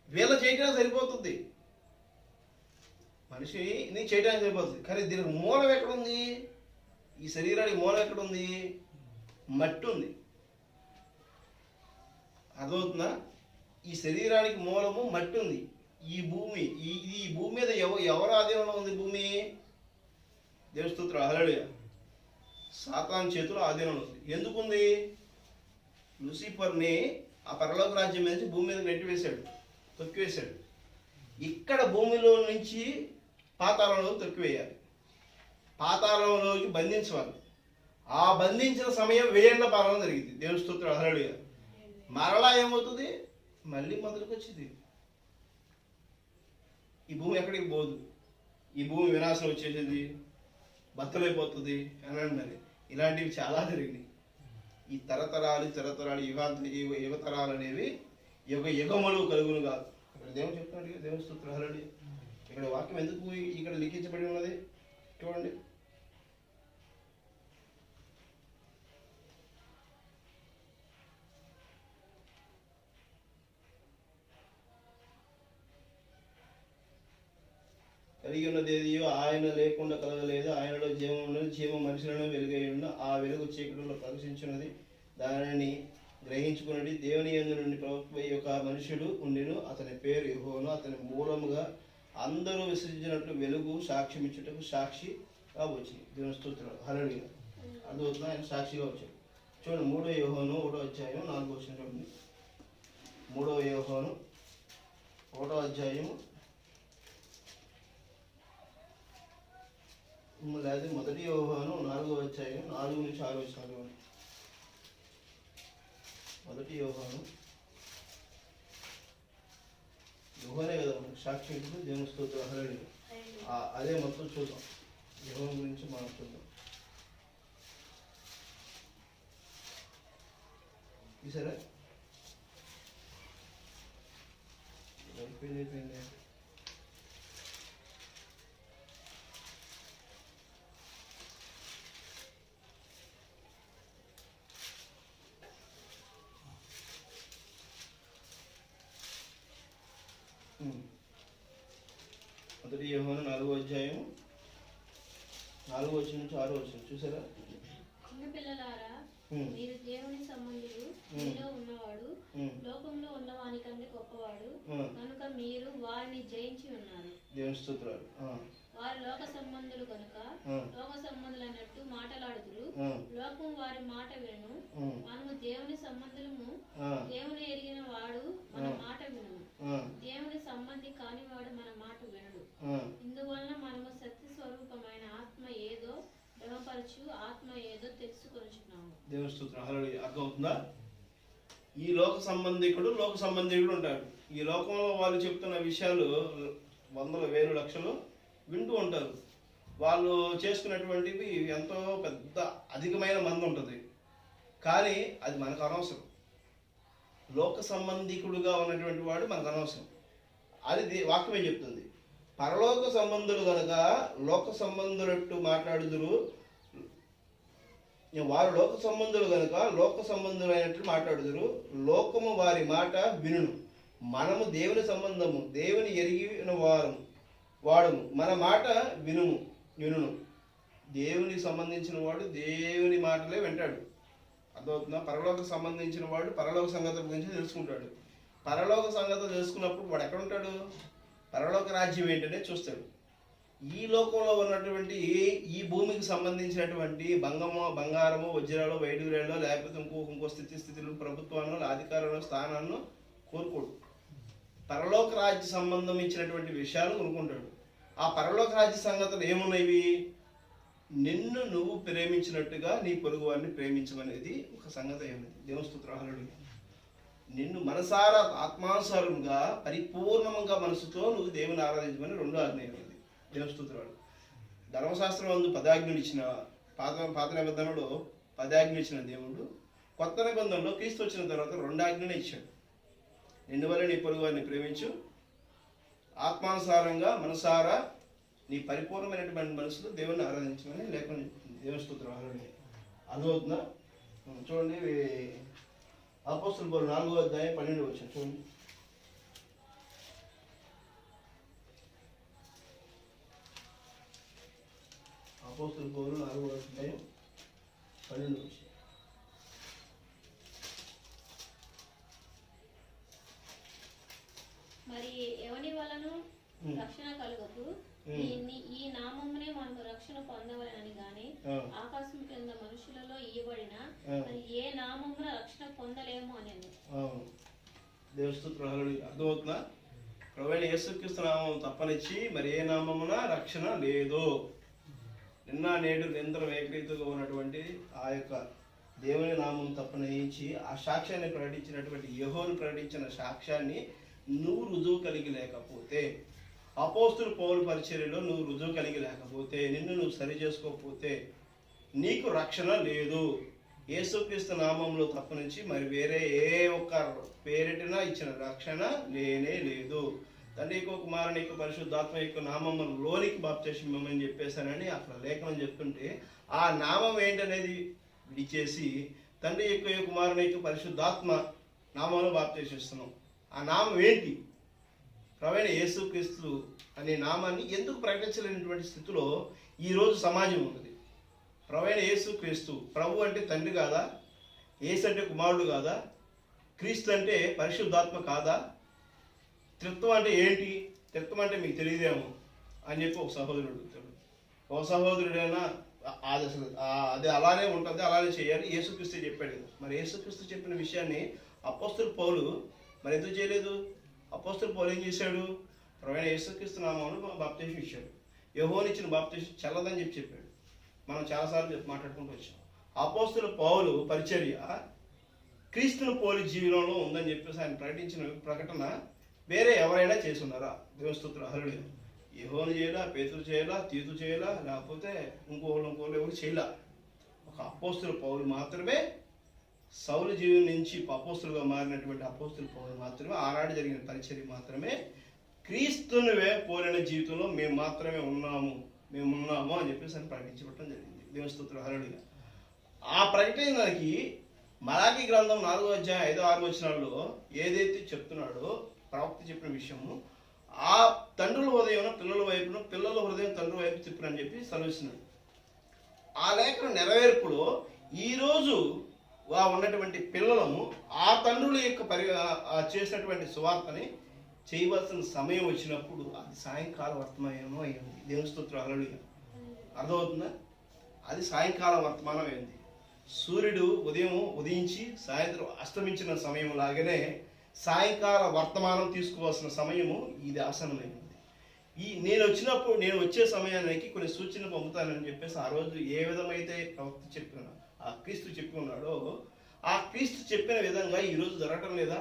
వీళ్ళ చేయడానికి సరిపోతుంది, మనిషిని చేయడానికి సరిపోతుంది. కానీ దీనికి మూలం ఎక్కడుంది? ఈ శరీరానికి మూలం ఎక్కడుంది? మట్టి ఉంది. అర్థమవుతుందా? ఈ శరీరానికి మూలము మట్టి ఉంది. ఈ భూమి ఈ భూమి మీద ఎవరు ఆధీనంలో ఉంది? భూమి దేవుని స్తోత్రం. హల్లెలూయా. సాతాను చేతిలో ఆధీనంలో ఉంది. ఎందుకుంది? లూసిఫర్ని ఆ పరలోక రాజ్యం నుంచి భూమి మీద నెట్టివేశాడు, తొక్కివేశాడు. ఇక్కడ భూమిలో నుంచి పాతాళంలోకి తొక్కివేయాలి, పాతాళంలోకి బంధించవాలి. ఆ బంధించిన సమయం 1000 ఏళ్ల పాలన జరిగింది. దేవుని స్తోత్రం. హల్లెలూయా. మరలా ఏమవుతుంది? మళ్ళీ మొదలుకు వచ్చింది. ఈ భూమి ఎక్కడికి పోదు, ఈ భూమి వినాశనం వచ్చేసింది, బద్దలైపోతుంది అని అన్నది. ఇలాంటివి చాలా జరిగినాయి. ఈ తరతరాలు యుగతరాలు అనేవి యుగములు కలుగును కాదు. ఇక్కడ దేవుడు చెప్తున్నాడు. దేవుని స్తోత్రం. హల్లెలూయా. ఇక్కడ వాక్యం ఎందుకు ఇక్కడ లిఖించబడి ఉన్నది చూడండి. కలిగి ఉన్నది ఏదియో ఆయన లేకుండా కలగలేదు, ఆయనలో జీవం ఉన్నది, జీవం మనుషులను వెలుగై ఉన్న ఆ వెలుగు చీకటిలో ప్రకాశించున్నది, దానిని గ్రహించుకున్నది. దేవుని యందు నుండి ప్రవక్త యొక్క మనుషుడు ఉండెను, అతని పేరు యెహోవా. అతని మూలముగా అందరూ విసర్జించినట్లు వెలుగు సాక్ష్యం ఇచ్చుటకు సాక్షిగా వచ్చింది. దేవుని స్తోత్రం. హల్లెలూయా. అర్థమవుతుందా? ఆయన సాక్షిగా వచ్చాడు. చూడండి 3వ యోహాను 1వ అధ్యాయం 4వ వచనం చూడండి. 3వ యోహాను 1వ అధ్యాయం లేదా 1వ యోహాను 4వ అధ్యాయం 4 నుంచి 6 వచనాలు. 1వ యోహాను యోహానే కదా సాక్షి ఇచ్చింది. దేవుని స్తోత్రం. హల్లెలూయా. అదే మొత్తం చూద్దాం, యోహాను గురించి మనం చూద్దాం. సరే అయిపోయింది. మొదటి యోహాను 4వ అధ్యాయం 4వ వచనం నుంచి 6వ వచనం చూసారా? చిన్న పిల్లలారా, మీరు దేవుని సంబంధులు, మీలో ఉన్నవాడు లోకంలో ఉన్నవానికంటే గొప్పవాడు కనుక మీరు వారిని జయించి ఉన్నారు. దేవుని స్తోత్రాలు. వారు లోక సంబంధులు కనుక లోక సంబంధులైనట్టు మాటలాడుదురు, లోకం వారి మాట విను. మనము దేవుని సంబంధులము, దేవుని ఎరిగిన వాడు మన మాట విను, దేవుని సంబంధి కానివాడు మన మాట వినడు. ఇందువలన మనము సత్య స్వరూపమైన ఆత్మ ఏదో భ్రమపరచు ఆత్మ ఏదో తెలుసుకొనుచున్నాము. దేవుని స్తోత్రం. హల్లెలూయా. అర్థమవుతుందా? ఈ లోక సంబంధికుడు ఉంటాడు. ఈ లోకంలో వాళ్ళు చెప్తున్న విషయాలు వందల వేలు లక్షలు వింటూ ఉంటారు. వాళ్ళు చేసుకున్నటువంటివి ఎంతో పెద్ద అధికమైన మంది ఉంటుంది. కానీ అది మనకు అనవసరం. లోక సంబంధికుడుగా ఉన్నటువంటి వాడు మనకు అనవసరం. అది వాక్యమే చెప్తుంది. పరలోక సంబంధులు కనుక లోక సంబంధులట్టు మాట్లాడుదురు, వారు లోక సంబంధులు కనుక లోక సంబంధులైనట్టు మాట్లాడుదురు, లోకము వారి మాట వినును. మనము దేవుని సంబంధము, దేవుని ఎరిగిన వాడము, మన మాట వినును. దేవునికి సంబంధించిన వాడు దేవుని మాటలే వింటాడు. అర్థమవుతుందా? పరలోక సంబంధించిన వాడు పరలోక సంగతుల గురించి తెలుసుకుంటాడు. పరలోక సంగతి తెలుసుకున్నప్పుడు వాడు ఎక్కడ ఉంటాడు? పరలోక రాజ్యం ఏంటనే చూస్తాడు. ఈ లోకంలో ఉన్నటువంటి ఈ భూమికి సంబంధించినటువంటి బంగారము, వజ్రాలు, వైడూర్యాలు, లేకపోతే ఇంకో స్థితిలు, ప్రభుత్వాన్ని, అధికారాలను, స్థానాలను కోరుకోడు. పరలోక రాజ్య సంబంధం ఇచ్చినటువంటి విషయాలు కొనుక్కుంటాడు. ఆ పరలోక రాజ్య సంగతులు ఏమున్నాయి? నిన్ను నువ్వు ప్రేమించినట్టుగా నీ పొరుగు వారిని ప్రేమించమనేది ఒక సంగతి ఏమిటి? దేవుని స్తోత్రాలు. నిన్ను మనసారా ఆత్మానుసారంగా పరిపూర్ణంగా మనసుతో నువ్వు దేవుని ఆరాధించమని రెండో ఆజ్ఞ. దేవుని స్తోత్రాలు. ధర్మశాస్త్రం అందు 10 ఆజ్ఞలు ఇచ్చిన పాత నిబంధనలో 10 ఆజ్ఞలు ఇచ్చిన దేవుడు కొత్త నిబంధనలో క్రీస్తు వచ్చిన తర్వాత 2 ఆజ్ఞలు ఇచ్చాడు. నిన్ను వల్ల నీ పొరుగు వారిని ప్రేమించు, ఆత్మానుసారంగా మనసారా నీ పరిపూర్ణమైనటువంటి మనసులో దేవుని ఆరాధించమని లేఖనం చెప్తుంది. దేవుని స్తోత్రాలు. అర్థమవుతుందా? చూడండి, అపోస్తలుల పౌలు 4వ అధ్యాయం 12వ వచనం చూడండి. అపోస్తలుల పౌలు 4వ అధ్యాయం 12వ వచనం. మరి ఎవని వలన రక్షణ కలుగదు, ఈ నామమునే మనము రక్షణ పొందవలనని గాని ఆకాశం కింద మనుషులలో ఇయ్యబడిన మరి ఏ నామమున రక్షణ పొందలేము అనేది. దేవుని స్తోత్రాలు. అర్థమవుతుందా? ప్రభువైన యేసుక్రీస్తు నామం తప్పనిచ్చి మరి ఏ నామమున రక్షణ లేదు. నిన్న నేడు నిరంతరం ఏకరీతిగా ఉన్నటువంటి ఆ యొక్క దేవుని నామం తప్పనించి ఆ సాక్ష్యాన్ని ప్రకటించినటువంటి యెహోవాను ప్రకటించిన సాక్ష్యాన్ని నువ్వు రుజువు కలిగి లేకపోతే, అపోస్తలుల పౌలు పరిచర్యలో నువ్వు రుజువు కలిగి లేకపోతే, నిన్ను నువ్వు సరి చేసుకోకపోతే నీకు రక్షణ లేదు. యేసుక్రీస్తు నామంలో తప్ప నుంచి మరి వేరే ఏ ఒక్క పేరిటినా ఇచ్చిన రక్షణ లేనే లేదు. తండ్రి యొక్క కుమారుని యొక్క పరిశుద్ధాత్మ యొక్క నామంలోనికి బాప్తిస్మం ఇమ్మని చెప్పేశానని అక్కడ లేఖనం చెప్తుంటే, ఆ నామం ఏంటనేది విడిచేసి తండ్రి యొక్క కుమారుని యొక్క పరిశుద్ధాత్మ నామంలో బాప్తిస్తున్నాం. ఆ నామం ఏంటి? ప్రభువైన యేసుక్రీస్తు అనే నామాన్ని ఎందుకు ప్రకటించలేనటువంటి స్థితిలో ఈరోజు సమాజం ఉన్నది. ప్రభువైన యేసుక్రీస్తు, ప్రభు అంటే తండ్రి కాదా? యేసు అంటే కుమారుడు కాదా? క్రీస్తు అంటే పరిశుద్ధాత్మ కాదా? త్రిత్వం అంటే ఏంటి? త్రిత్వం అంటే మీకు తెలియదేమో అని చెప్పి ఒక సహోదరుడు అడుగుతాడు. ఒక సహోదరుడైనా అది అలానే ఉంటుంది, అలానే చేయాలి, యేసుక్రీస్తు చెప్పాడు. మరి యేసుక్రీస్తు చెప్పిన విషయాన్ని అపోస్తలుల పౌలు మరి ఎందుకు చేయలేదు? అపోస్తలుల పౌలు ఏం చేశాడు? ప్రభువైన యేసుక్రీస్తు నామమున బాప్తిసం ఇచ్చాడు. యెహోవా ఇచ్చిన బాప్తిసం చల్లదని చెప్పాడు. మనం చాలాసార్లు మాట్లాడుకుంటూ వచ్చాం. అపోస్తలుల పౌలు పరిచర్య క్రీస్తును పోలి జీవితంలో ఉందని చెప్పేసి ఆయన ప్రకటించిన ప్రకటన వేరే ఎవరైనా చేసి ఉన్నారా? దేవుని స్తోత్రాలు. హల్లెలూయా. యెహోవాను చేయలా, పేతురు చేయలా, తీతు చేయలా, లేకపోతే ఇంకోళ్ళు ఎవరు చేయలా. ఒక అపోస్తలుల పౌలు మాత్రమే, సౌలు జీవితం నుంచి అపోస్తలుగా మారినటువంటి అపోస్తలుల పౌలు మాత్రమే, ఆనాడు జరిగిన పరిచర్య మాత్రమే క్రీస్తుని పోలిన జీవితంలో మేము మాత్రమే ఉన్నాము అని చెప్పేసి అని ప్రకటించబడటం జరిగింది. దేవుని స్తోత్రాలు. హల్లెలూయా. ఆ ప్రకటనకి మలాకీ గ్రంథం 4వ అధ్యాయం 5-6 వచనాల్లో ఏదైతే చెప్తున్నాడో ప్రవక్త చెప్పిన విషయము, ఆ తండ్రుల హృదయం పిల్లల వైపున, పిల్లల హృదయం తండ్రుల వైపు తిప్పునని చెప్పి సెలవిస్తున్నాడు. ఆ లేఖన నెరవేర్పులో ఈరోజు ఉన్నటువంటి పిల్లలను ఆ తండ్రుల యొక్క చేసినటువంటి సువార్తని చేయవలసిన సమయం వచ్చినప్పుడు అది సాయంకాల వర్తమానమో అయింది. దేవుని స్తోత్రాలు. హల్లెలూయా. అర్థమవుతుందా? అది సాయంకాల వర్తమానం అయింది. సూర్యుడు ఉదయం ఉదయించి సాయంత్రం అస్తమించిన సమయం లాగానే సాయంకాల వర్తమానం తీసుకోవాల్సిన సమయము ఇది ఆసన్నమైంది. నేను వచ్చే సమయానికి కొన్ని సూచనలు పంపుతానని చెప్పేసి ఆ రోజు ఏ విధమైతే ప్రవక్త చెప్పిన ఆ క్రీస్తు చెప్పి ఉన్నాడో, ఆ క్రీస్తు చెప్పిన విధంగా ఈరోజు జరగటం లేదా?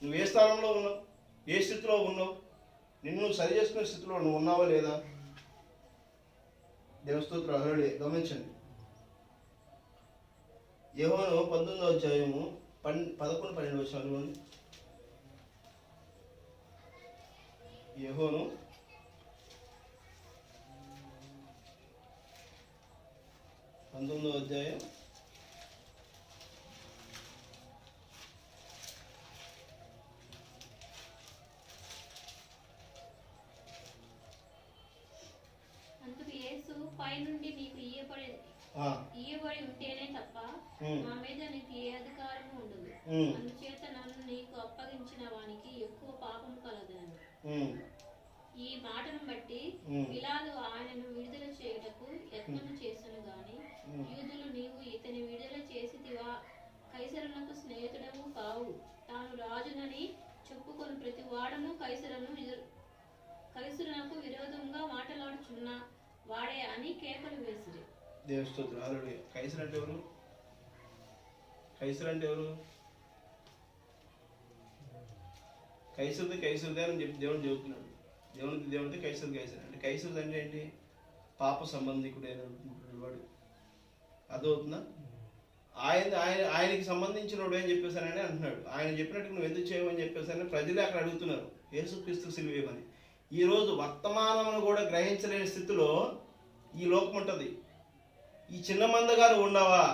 నువ్వు ఏ స్థానంలో ఉన్నావు? ఏ స్థితిలో ఉన్నావు? నిన్ను సరి చేసుకునే స్థితిలో నువ్వు ఉన్నావా లేదా? దేవుని స్తోత్రాలు. హల్లెలూయా. గమనించండి, యెహోవాను 19వ అధ్యాయము 11-12 వచనాలు. యెహోవాను 19వ అధ్యాయం 11 పై నుండి నీకు ఇయ్యబడి ఉంటేనే తప్ప నా మీద నీకు ఏ అధికారము ఉండదు. అందుచేత నన్ను నీకు అప్పగించిన వానికి ఈ మాటను బట్టి పిలాతు ఆయనను విడుదల చేయుటకు యత్నము చేసెను గాని యూదులు, నీవు ఇతని విడుదల చేసితివా? కైసరునకు స్నేహితుడము కావు, తాను రాజునని చెప్పుకొని ప్రతి వాడను కైసరునకు విరోధంగా మాట్లాడుచున్న వాడే అని కేకలు వేసిరి. దేవుని స్తోత్రం. హల్లెలూయా. కైసర్ అంటే ఎవరు? కైసర్ అంటే ఎవరు? కైసరుదే అని చెప్పి దేవుడు చెబుతున్నాడు. దేవుడితే కైసర్ అంటే కైసర్ అంటే ఏంటి? పాప సంబంధికుడైన వాడు. అదవుతుందా? ఆయనకి సంబంధించిన వాడు అని చెప్పేసానని అంటున్నాడు. ఆయన చెప్పినట్టు నువ్వు ఎందుకు చేయమని చెప్పేసానని ప్రజలే అక్కడ అడుగుతున్నారు. యేసుక్రీస్తు సిలువేమని. ఈరోజు వర్తమానమును కూడా గ్రహించలేని స్థితిలో ఈ లోకం ఉంటుంది. ఈ చిన్న మందగా నువ్వు ఉన్నావా?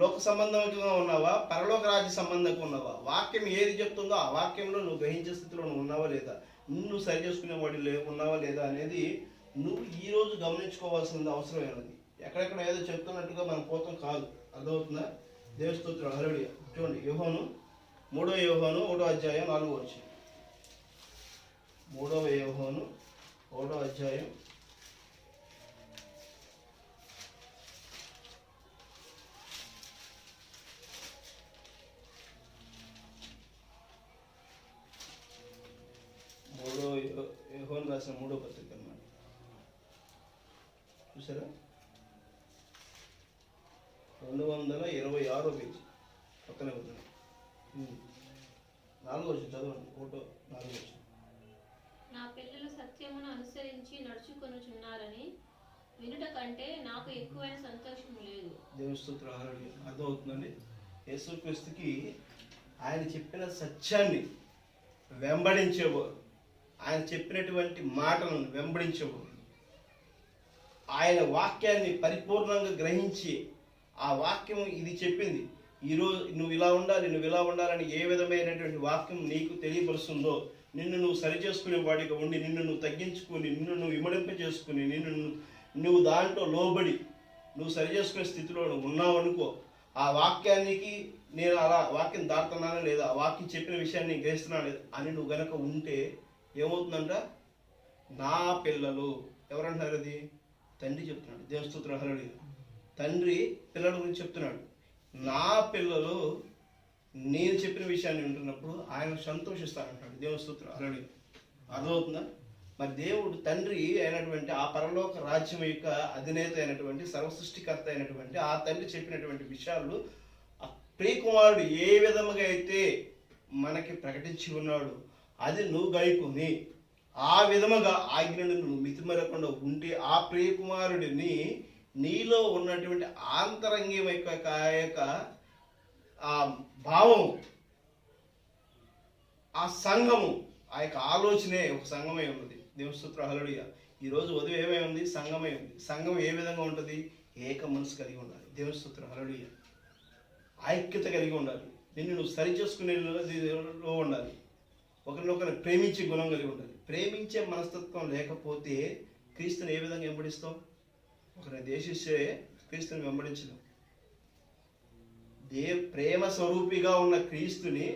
లోక సంబంధంగా ఉన్నావా? పరలోక రాజ్య సంబంధంగా ఉన్నావా? వాక్యం ఏది చెప్తుందో ఆ వాక్యంలో నువ్వు గ్రహించే స్థితిలో నువ్వు ఉన్నావా లేదా, నువ్వు సరి చేసుకునే వాడు ఉన్నావా లేదా అనేది నువ్వు ఈ రోజు గమనించుకోవాల్సిన అవసరమైనది. ఎక్కడెక్కడ ఏదో చెప్తున్నట్టుగా మనం పోతాం కాదు. అర్థమవుతుందా? దేవుని స్తోత్రం. హల్లెలూయా. చూడండి, యోహాను 3వ యోహాను 1వ అధ్యాయం 4వ వచనం. 3వ యోహాను 1వ అధ్యాయం 3వ పత్రిక అన్నమాట. చూసారా? 226వ పేజీ పక్కనే ఉంటుంది. 4వ వచనం చదవండి. 4వ వచనం. నా పిల్లలు సత్యమును అనుసరించి నడుచుకొనుచున్నారని వినుట కంటే నాకు ఎక్కువైన సంతోషం లేదు. దేవుని స్తోత్రం. హల్లెలూయా. అర్థమవుతుందండి? యేసుక్రీస్తుకి ఆయన చెప్పిన సత్యాన్ని వెంబడించేవారు, ఆయన చెప్పినటువంటి మాటలను వెంబడించేవారు, ఆయన వాక్యాన్ని పరిపూర్ణంగా గ్రహించి ఆ వాక్యం ఇది చెప్పింది, ఈరోజు నువ్వు ఇలా ఉండాలని ఏ విధమైనటువంటి వాక్యం నీకు తెలియపరుస్తుందో, నిన్ను నువ్వు సరి చేసుకునే వాడిగా ఉండి, నిన్ను నువ్వు తగ్గించుకుని, నిన్ను నువ్వు ఇమడింప చేసుకుని, నువ్వు దాంట్లో లోబడి నువ్వు సరి చేసుకునే స్థితిలో నువ్వు ఉన్నావు అనుకో, ఆ వాక్యానికి నేను అలా వాక్యం దాటుతున్నానా లేదా, ఆ వాక్యం చెప్పిన విషయాన్ని నేను గ్రహిస్తున్నాను లేదా అని నువ్వు గనక ఉంటే ఏమవుతుందంట? నా పిల్లలు ఎవరంటున్నారు? అది తండ్రి చెప్తున్నాడు. దేవుని స్తోత్రం. హల్లెలూయా. తండ్రి పిల్లల గురించి చెప్తున్నాడు. నా పిల్లలు నేను చెప్పిన విషయాన్ని వింటున్నప్పుడు ఆయన సంతోషిస్తానంటాడు. దేవుని స్తోత్రం. హల్లెలూయా. అర్థమవుతుందా? మరి దేవుడు తండ్రి అయినటువంటి ఆ పరలోక రాజ్యం యొక్క అధినేత అయినటువంటి సర్వసృష్టికర్త అయినటువంటి ఆ తండ్రి చెప్పినటువంటి విషయాలు ఆ ప్రియకుమారుడు ఏ విధముగా అయితే మనకి ప్రకటించి ఉన్నాడు అది నువ్వు గైకొని ఆ విధముగా ఆజ్ఞను నువ్వు మితిమరకుండా ఉంటే ఆ ప్రియకుమారుడిని నీలో ఉన్నటువంటి ఆంతరంగం యొక్క ఆ భావము, ఆ సంఘము, ఆ యొక్క ఆలోచనే ఒక సంఘమై ఉన్నది. దేవుని స్తోత్రం. హల్లెలూయా. ఈరోజు ఉదయం ఏమై ఉంది? సంఘమై ఉంది. సంఘం ఏ విధంగా ఉంటుంది? ఏక మనసు కలిగి ఉండాలి. దేవుని స్తోత్రం. హల్లెలూయా. ఐక్యత కలిగి ఉండాలి. నిన్ను నువ్వు సరి చేసుకునేలో ఉండాలి. ఒకరినొకరిని ప్రేమించే గుణం కలిగి ఉండాలి. ప్రేమించే మనస్తత్వం లేకపోతే క్రీస్తుని ఏ విధంగా వెంబడిస్తాం? ఒకరిని దేశిస్తే క్రీస్తుని వెంబడించలేం. ప్రేమ స్వరూపిగా ఉన్న క్రీస్తుని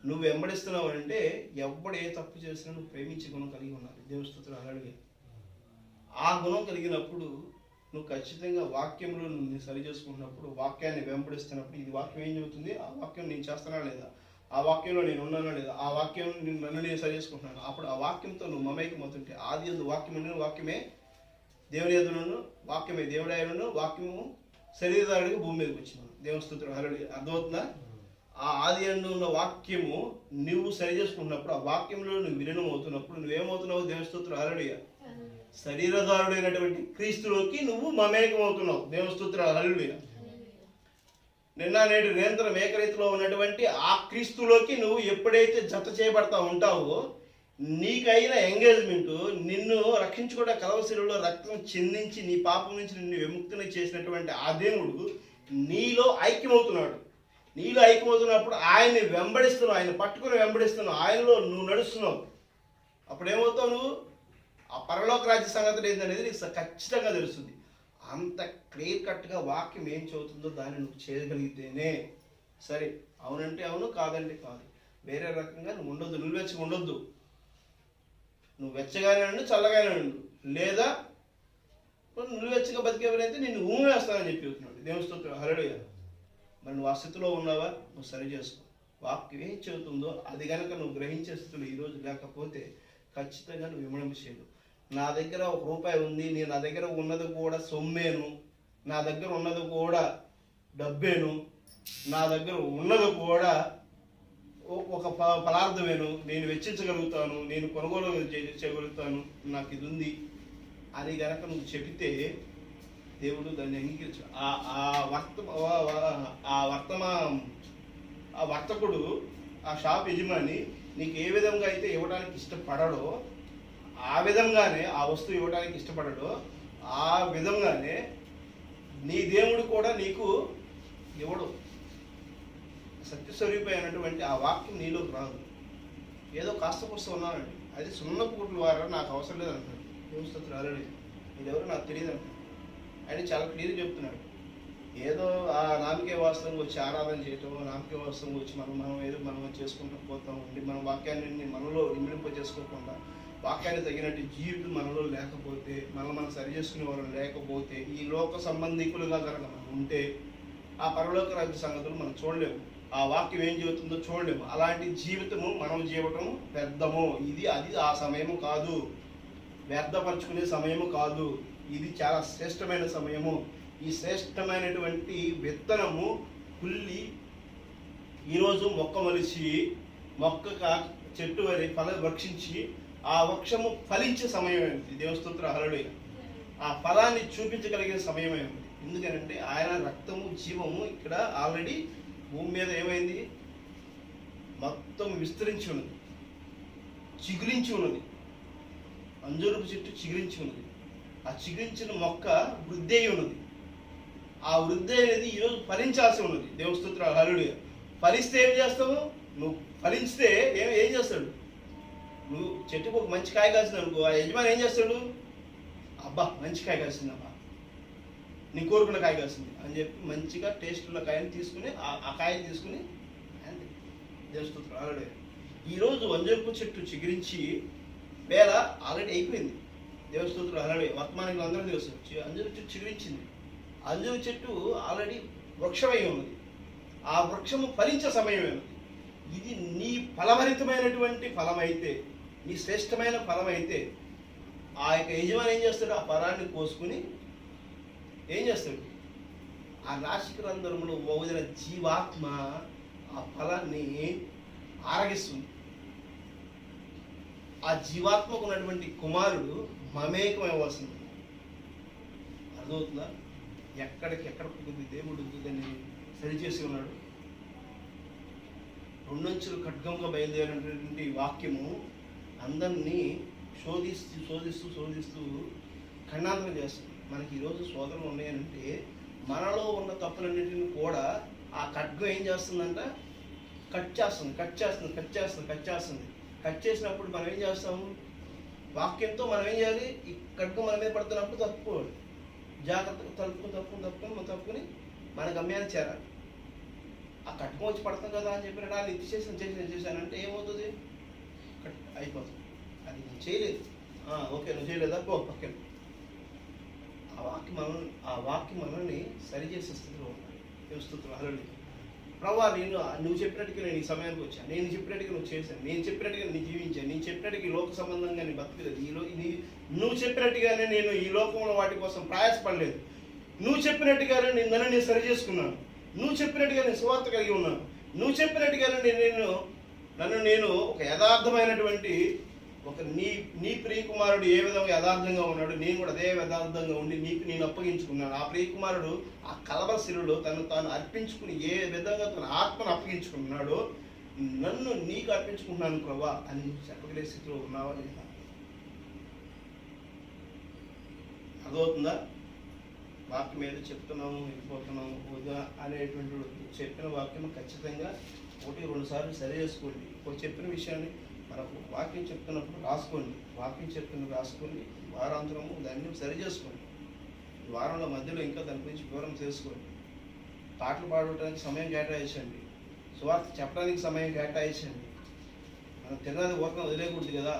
నువ్వు వెంబడిస్తున్నావు అంటే ఎవడు ఏ తప్పు చేసినా నువ్వు ప్రేమించే గుణం కలిగి ఉండాలి. దేవుని స్తోత్రం. హల్లెలూయా. ఆ గుణం కలిగినప్పుడు నువ్వు ఖచ్చితంగా వాక్యంలో నువ్వు సరి చేసుకుంటున్నప్పుడు, వాక్యాన్ని వెంబడిస్తున్నప్పుడు, ఇది వాక్యం ఏం చెబుతుంది, ఆ వాక్యం నేను చేస్తానా లేదా, ఆ వాక్యంలో నేను ఉన్నానా లేదా, ఆ వాక్యం నన్ను నేను సరి చేసుకుంటున్నాను, అప్పుడు ఆ వాక్యంతో నువ్వు మమేకమవుతుంటే, ఆది యందు వాక్యం, వాక్యమే దేవుని యందును, వాక్యమే దేవుడాయను, వాక్యము శరీరధారుడికి భూమి మీదకి వచ్చింది. దేవుని స్తోత్రం. హల్లెలూయా. అర్థమవుతుందా? ఆ ఆది యందు ఉన్న వాక్యము నువ్వు సరి చేసుకుంటున్నప్పుడు, ఆ వాక్యంలో నువ్వు విలీనం అవుతున్నప్పుడు నువ్వేమవుతున్నావు? దేవుని స్తోత్రం. హల్లెలూయా. శరీరధారుడైనటువంటి క్రీస్తులోకి నువ్వు మమేకం అవుతున్నావు. దేవుని స్తోత్రం. హల్లెలూయా. నిన్న నేడు నిరంతరం ఏకరీతిలో ఉన్నటువంటి ఆ క్రీస్తులోకి నువ్వు ఎప్పుడైతే జత చేయబడతా ఉంటావో, నీకైన ఎంగేజ్మెంట్, నిన్ను రక్షించుకోవడం కలవశిలలో రక్తం చెందించి నీ పాపం నుంచి నిన్ను విముక్తిని చేసినటువంటి ఆ దేవుడు నీలో ఐక్యమవుతున్నాడు. నీలో ఐక్యమవుతున్నప్పుడు ఆయన్ని వెంబడిస్తున్నావు, ఆయన పట్టుకుని వెంబడిస్తున్నావు, ఆయనలో నువ్వు నడుస్తున్నావు. అప్పుడు ఏమవుతావు? నువ్వు ఆ పరలోక రాజ్య సంగతులు ఏంటనేది నీకు ఖచ్చితంగా తెలుస్తుంది. అంత క్లియర్ కట్గా వాక్యం ఏం చదువుతుందో దాన్ని నువ్వు చేయగలిగితేనే సరే. అవునంటే అవును, కాదంటే కాదు. వేరే రకంగా నువ్వు ఉండొద్దు, నిల్వెచ్చగా ఉండొద్దు. నువ్వు వెచ్చగానే ఉండు, చల్లగానే ఉండు, లేదా నువ్వు వెచ్చగా బతికేవరైతే నేను ఊమేస్తానని చెప్పి చెప్తున్నాడు. దేవుని స్తోత్రం, హల్లెలూయా. మరి నువ్వు ఆ స్థితిలో ఉన్నావా? నువ్వు సరి చేసుకో. వాక్యం ఏం చెబుతుందో అది కనుక నువ్వు గ్రహించే స్థితిలో ఈరోజు లేకపోతే ఖచ్చితంగా నువ్వు విమర్శ చేయడు. నా దగ్గర ₹1 ఉంది, నా దగ్గర ఉన్నది కూడా సొమ్మేను, నా దగ్గర ఉన్నది కూడా డబ్బేను, నా దగ్గర ఉన్నది కూడా ఒక పదార్థమేను, నేను వెచ్చించగలుగుతాను, నేను కొనుగోలు చేయగలుగుతాను, నాకు ఇది ఉంది అని గనక నువ్వు చెబితే దేవుడు దాన్ని అంగీకరించు. ఆ వర్తకుడు, ఆ షాప్ యజమాని నీకు ఏ విధంగా అయితే ఇవ్వడానికి ఇష్టపడడో, ఆ విధంగానే ఆ వస్తువు ఇవ్వడానికి ఇష్టపడడో, ఆ విధంగానే నీ దేవుడు కూడా నీకు ఇవ్వడు. సత్యస్వరూపమైనటువంటి ఆ వాక్యం నీలోకి రాదు. ఏదో కాస్త పుస్తకం ఉన్నానండి, అది సున్నపు గుడ్ల ద్వారా నాకు అవసరం లేదు అంటున్నాడు. స్తోత్రం, హల్లెలూయా. మీరెవరో నాకు తెలియదు అంటున్నాడు. ఆయన చాలా క్లియర్గా చెప్తున్నాడు. ఏదో ఆ నామకే వాస్తవంగా వచ్చి ఆరాధన చేయటం, నామకే వాస్తవంగా వచ్చి మనం చేసుకుంటూ పోతాం ఉండి మన వాక్యాన్ని మనలో ఇమిడింప చేసుకోకుండా, వాక్యాన్ని తగినట్టు జీవితం మనలో లేకపోతే, మనం సరి చేసుకునే వాళ్ళు లేకపోతే, ఈ లోక సంబంధికులుగా కనుక మనం ఉంటే ఆ పరలోక రాజ్య సంగతులు మనం చూడలేము. ఆ వాక్యం ఏం చెబుతుందో చూడలేము. అలాంటి జీవితము మనం జీవటం వ్యర్థము. అది ఆ సమయము కాదు, వ్యర్థపరచుకునే సమయము కాదు. ఇది చాలా శ్రేష్టమైన సమయము. ఈ శ్రేష్టమైనటువంటి విత్తనము కుళ్ళి ఈరోజు మొక్క మొలిచి చెట్టు వరి వృక్షించి ఆ వృక్షము ఫలించే సమయమైంది. దేవుని స్తోత్రం, హల్లెలూయా. ఆ ఫలాన్ని చూపించగలిగిన సమయమైంది. ఎందుకంటే ఆయన రక్తము, జీవము ఇక్కడ ఆల్రెడీ భూమి మీద ఏమైంది? మొత్తం విస్తరించి ఉన్నది, చిగురించి ఉన్నది. అంజూరపు చెట్టు చిగురించి ఉన్నది. ఆ చిగురించిన మొక్క వృద్ధి అయి ఉన్నది. ఆ వృద్ధి అనేది ఈరోజు ఫలించాల్సి ఉన్నది. దేవుని స్తోత్రం, హల్లెలూయా. ఫలిస్తే ఏం చేస్తావు? నువ్వు ఫలిస్తే ఏం చేస్తాడు? నువ్వు చెట్టుకు ఒక మంచి కాయ కాసింది అనుకో, ఆ యజమాని ఏం చేస్తాడు? అబ్బా మంచి కాయ కాసింది, అబ్బా నీ కోరుకున్న కాయ కాసింది అని చెప్పి మంచిగా టేస్ట్ ఉన్న కాయని తీసుకుని ఆ కాయని తీసుకుని అంతే. దేవుని స్తోత్రం, హల్లెలూయా. ఈరోజు అంజూరపు చెట్టు చిగురించి వేళ ఆల్రెడీ అయిపోయింది. దేవుని స్తోత్రం, హల్లెలూయా. వర్తమానంలో అందరూ తెలుసు, అంజూరు చెట్టు చిగురించింది. అంజూరు చెట్టు ఆల్రెడీ వృక్షమై ఉన్నది. ఆ వృక్షము ఫలించే సమయమే ఉన్నది. ఇది నీ ఫలభరితమైనటువంటి ఫలమైతే, నీ శ్రేష్టమైన ఫలమైతే ఆ యొక్క యజమాని ఏం చేస్తాడు? ఆ ఫలాన్ని కోసుకుని ఏం చేస్తాడు? ఆ నాసిక రంధ్రములో వదిలిన జీవాత్మ ఆ ఫలాన్ని ఆరగిస్తుంది. ఆ జీవాత్మకు ఉన్నటువంటి కుమారుడు మమేకం ఇవ్వాల్సింది. అర్థమవుతుందా? ఎక్కడికెక్కడ దేవుడు దాన్ని సరిచేసి ఉన్నాడు. 2 అంచులు ఖడ్గంగా బయలుదేరినటువంటి వాక్యము అందరినీ శోధిస్తూ ఖండాంతరం చేస్తుంది. మనకి ఈరోజు శోధనలు ఉన్నాయంటే మనలో ఉన్న తప్పులన్నింటినీ కూడా ఆ ఖడ్గం ఏం చేస్తుందంట? కట్ చేసినప్పుడు మనం ఏం చేస్తాము? వాక్యంతో మనం ఏం చేయాలి? ఈ ఖడ్గం మన మీద పడుతున్నప్పుడు తప్పుకోవాలి. జాగ్రత్తగా తప్పుకుని మన గమ్యాన్ని చేరాలి. ఆ ఖడ్గం వచ్చి పడతాం కదా అని చెప్పి ఇది చేశానంటే ఏమవుతుంది? అయిపోతుంది. అది నేను చేయలేదు, ఓకే నువ్వు చేయలేదా, పో పక్కన. ఆ వాక్యం మనల్ని సరిచేసే స్థితిలో ఉండాలి. స్తోత్రం, హల్లెలూయా. ప్రభువా, నువ్వు చెప్పినట్టుగా నేను ఈ సమయానికి వచ్చాను, నేను చెప్పినట్టుగా నువ్వు చేశాను, నేను చెప్పినట్టుగా నేను జీవించాను, నేను చెప్పినట్టుగా ఈ లోక సంబంధంగా నేను బతకలేదు, నువ్వు చెప్పినట్టుగానే నేను ఈ లోకంలో వాటి కోసం ప్రయాసపడలేదు, నువ్వు చెప్పినట్టుగానే నన్ను నేను సరి చేసుకున్నాను, నువ్వు చెప్పినట్టుగా నేను సువార్త కలిగి ఉన్నాను, నువ్వు చెప్పినట్టుగానే నన్ను నేను ఒక యథార్థమైనటువంటి ఒక నీ ప్రియకుమారుడు ఏ విధంగా యథార్థంగా ఉన్నాడు, నేను కూడా అదే యథార్థంగా ఉండి నీకు నేను అప్పగించుకున్నాను. ఆ ప్రియకుమారుడు ఆ కలవర శిలువలో తాను అర్పించుకుని ఏ విధంగా తన ఆత్మను అప్పగించుకున్నాడో నన్ను నీకు అర్పించుకుంటున్నాను ప్రభా అని చెప్పగలే స్థితిలో ఉన్నావా లేదా? అర్థమవుతుందా? వాక్యం ఏదో చెప్తున్నాము వెళ్ళిపోతున్నాము వద్దా అనేటువంటి చెప్పిన వాక్యం ఖచ్చితంగా 1-2 సార్లు సరి చేసుకోండి. చెప్పిన విషయాన్ని మనకు వాక్యం చెప్తున్నప్పుడు రాసుకోండి, రాసుకొని వారాంతరము దాన్ని సరి చేసుకోండి. వారంలో మధ్యలో ఇంకా దాని గురించి వివరం తెలుసుకోండి. పాటలు పాడటానికి సమయం కేటాయించండి, సువార్త చెప్పడానికి సమయం కేటాయించండి. మనం తిన్నది ఊరకం వదిలేకూడదు కదా.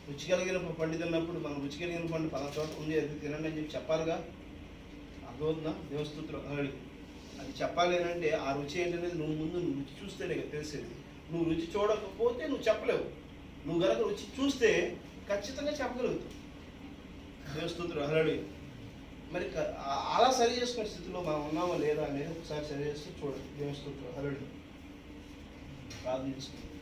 రుచి కలిగిన పండు తిన్నప్పుడు మనం రుచి కలిగిన పండు పలా చోట ఉంది, అది తినండి అని చెప్పి చెప్పాలిగా. అర్థమవుతుందా? దేవస్తుతులు అది చెప్పాలి అంటే ఆ రుచి ఏంటనేది నువ్వు రుచి చూస్తేనే కదా తెలిసేది. నువ్వు రుచి చూడకపోతే నువ్వు చెప్పలేవు. నువ్వు కనుక రుచి చూస్తే ఖచ్చితంగా చెప్పగలుగుతావు. దేవస్తుతులు మరి అలా సరి చేసుకునే స్థితిలో మనం ఉన్నామా లేదా అనేది ఒకసారి సరి చేస్తూ చూడండి. దేవస్తుతులు ప్రార్థన చేసుకుంటాం.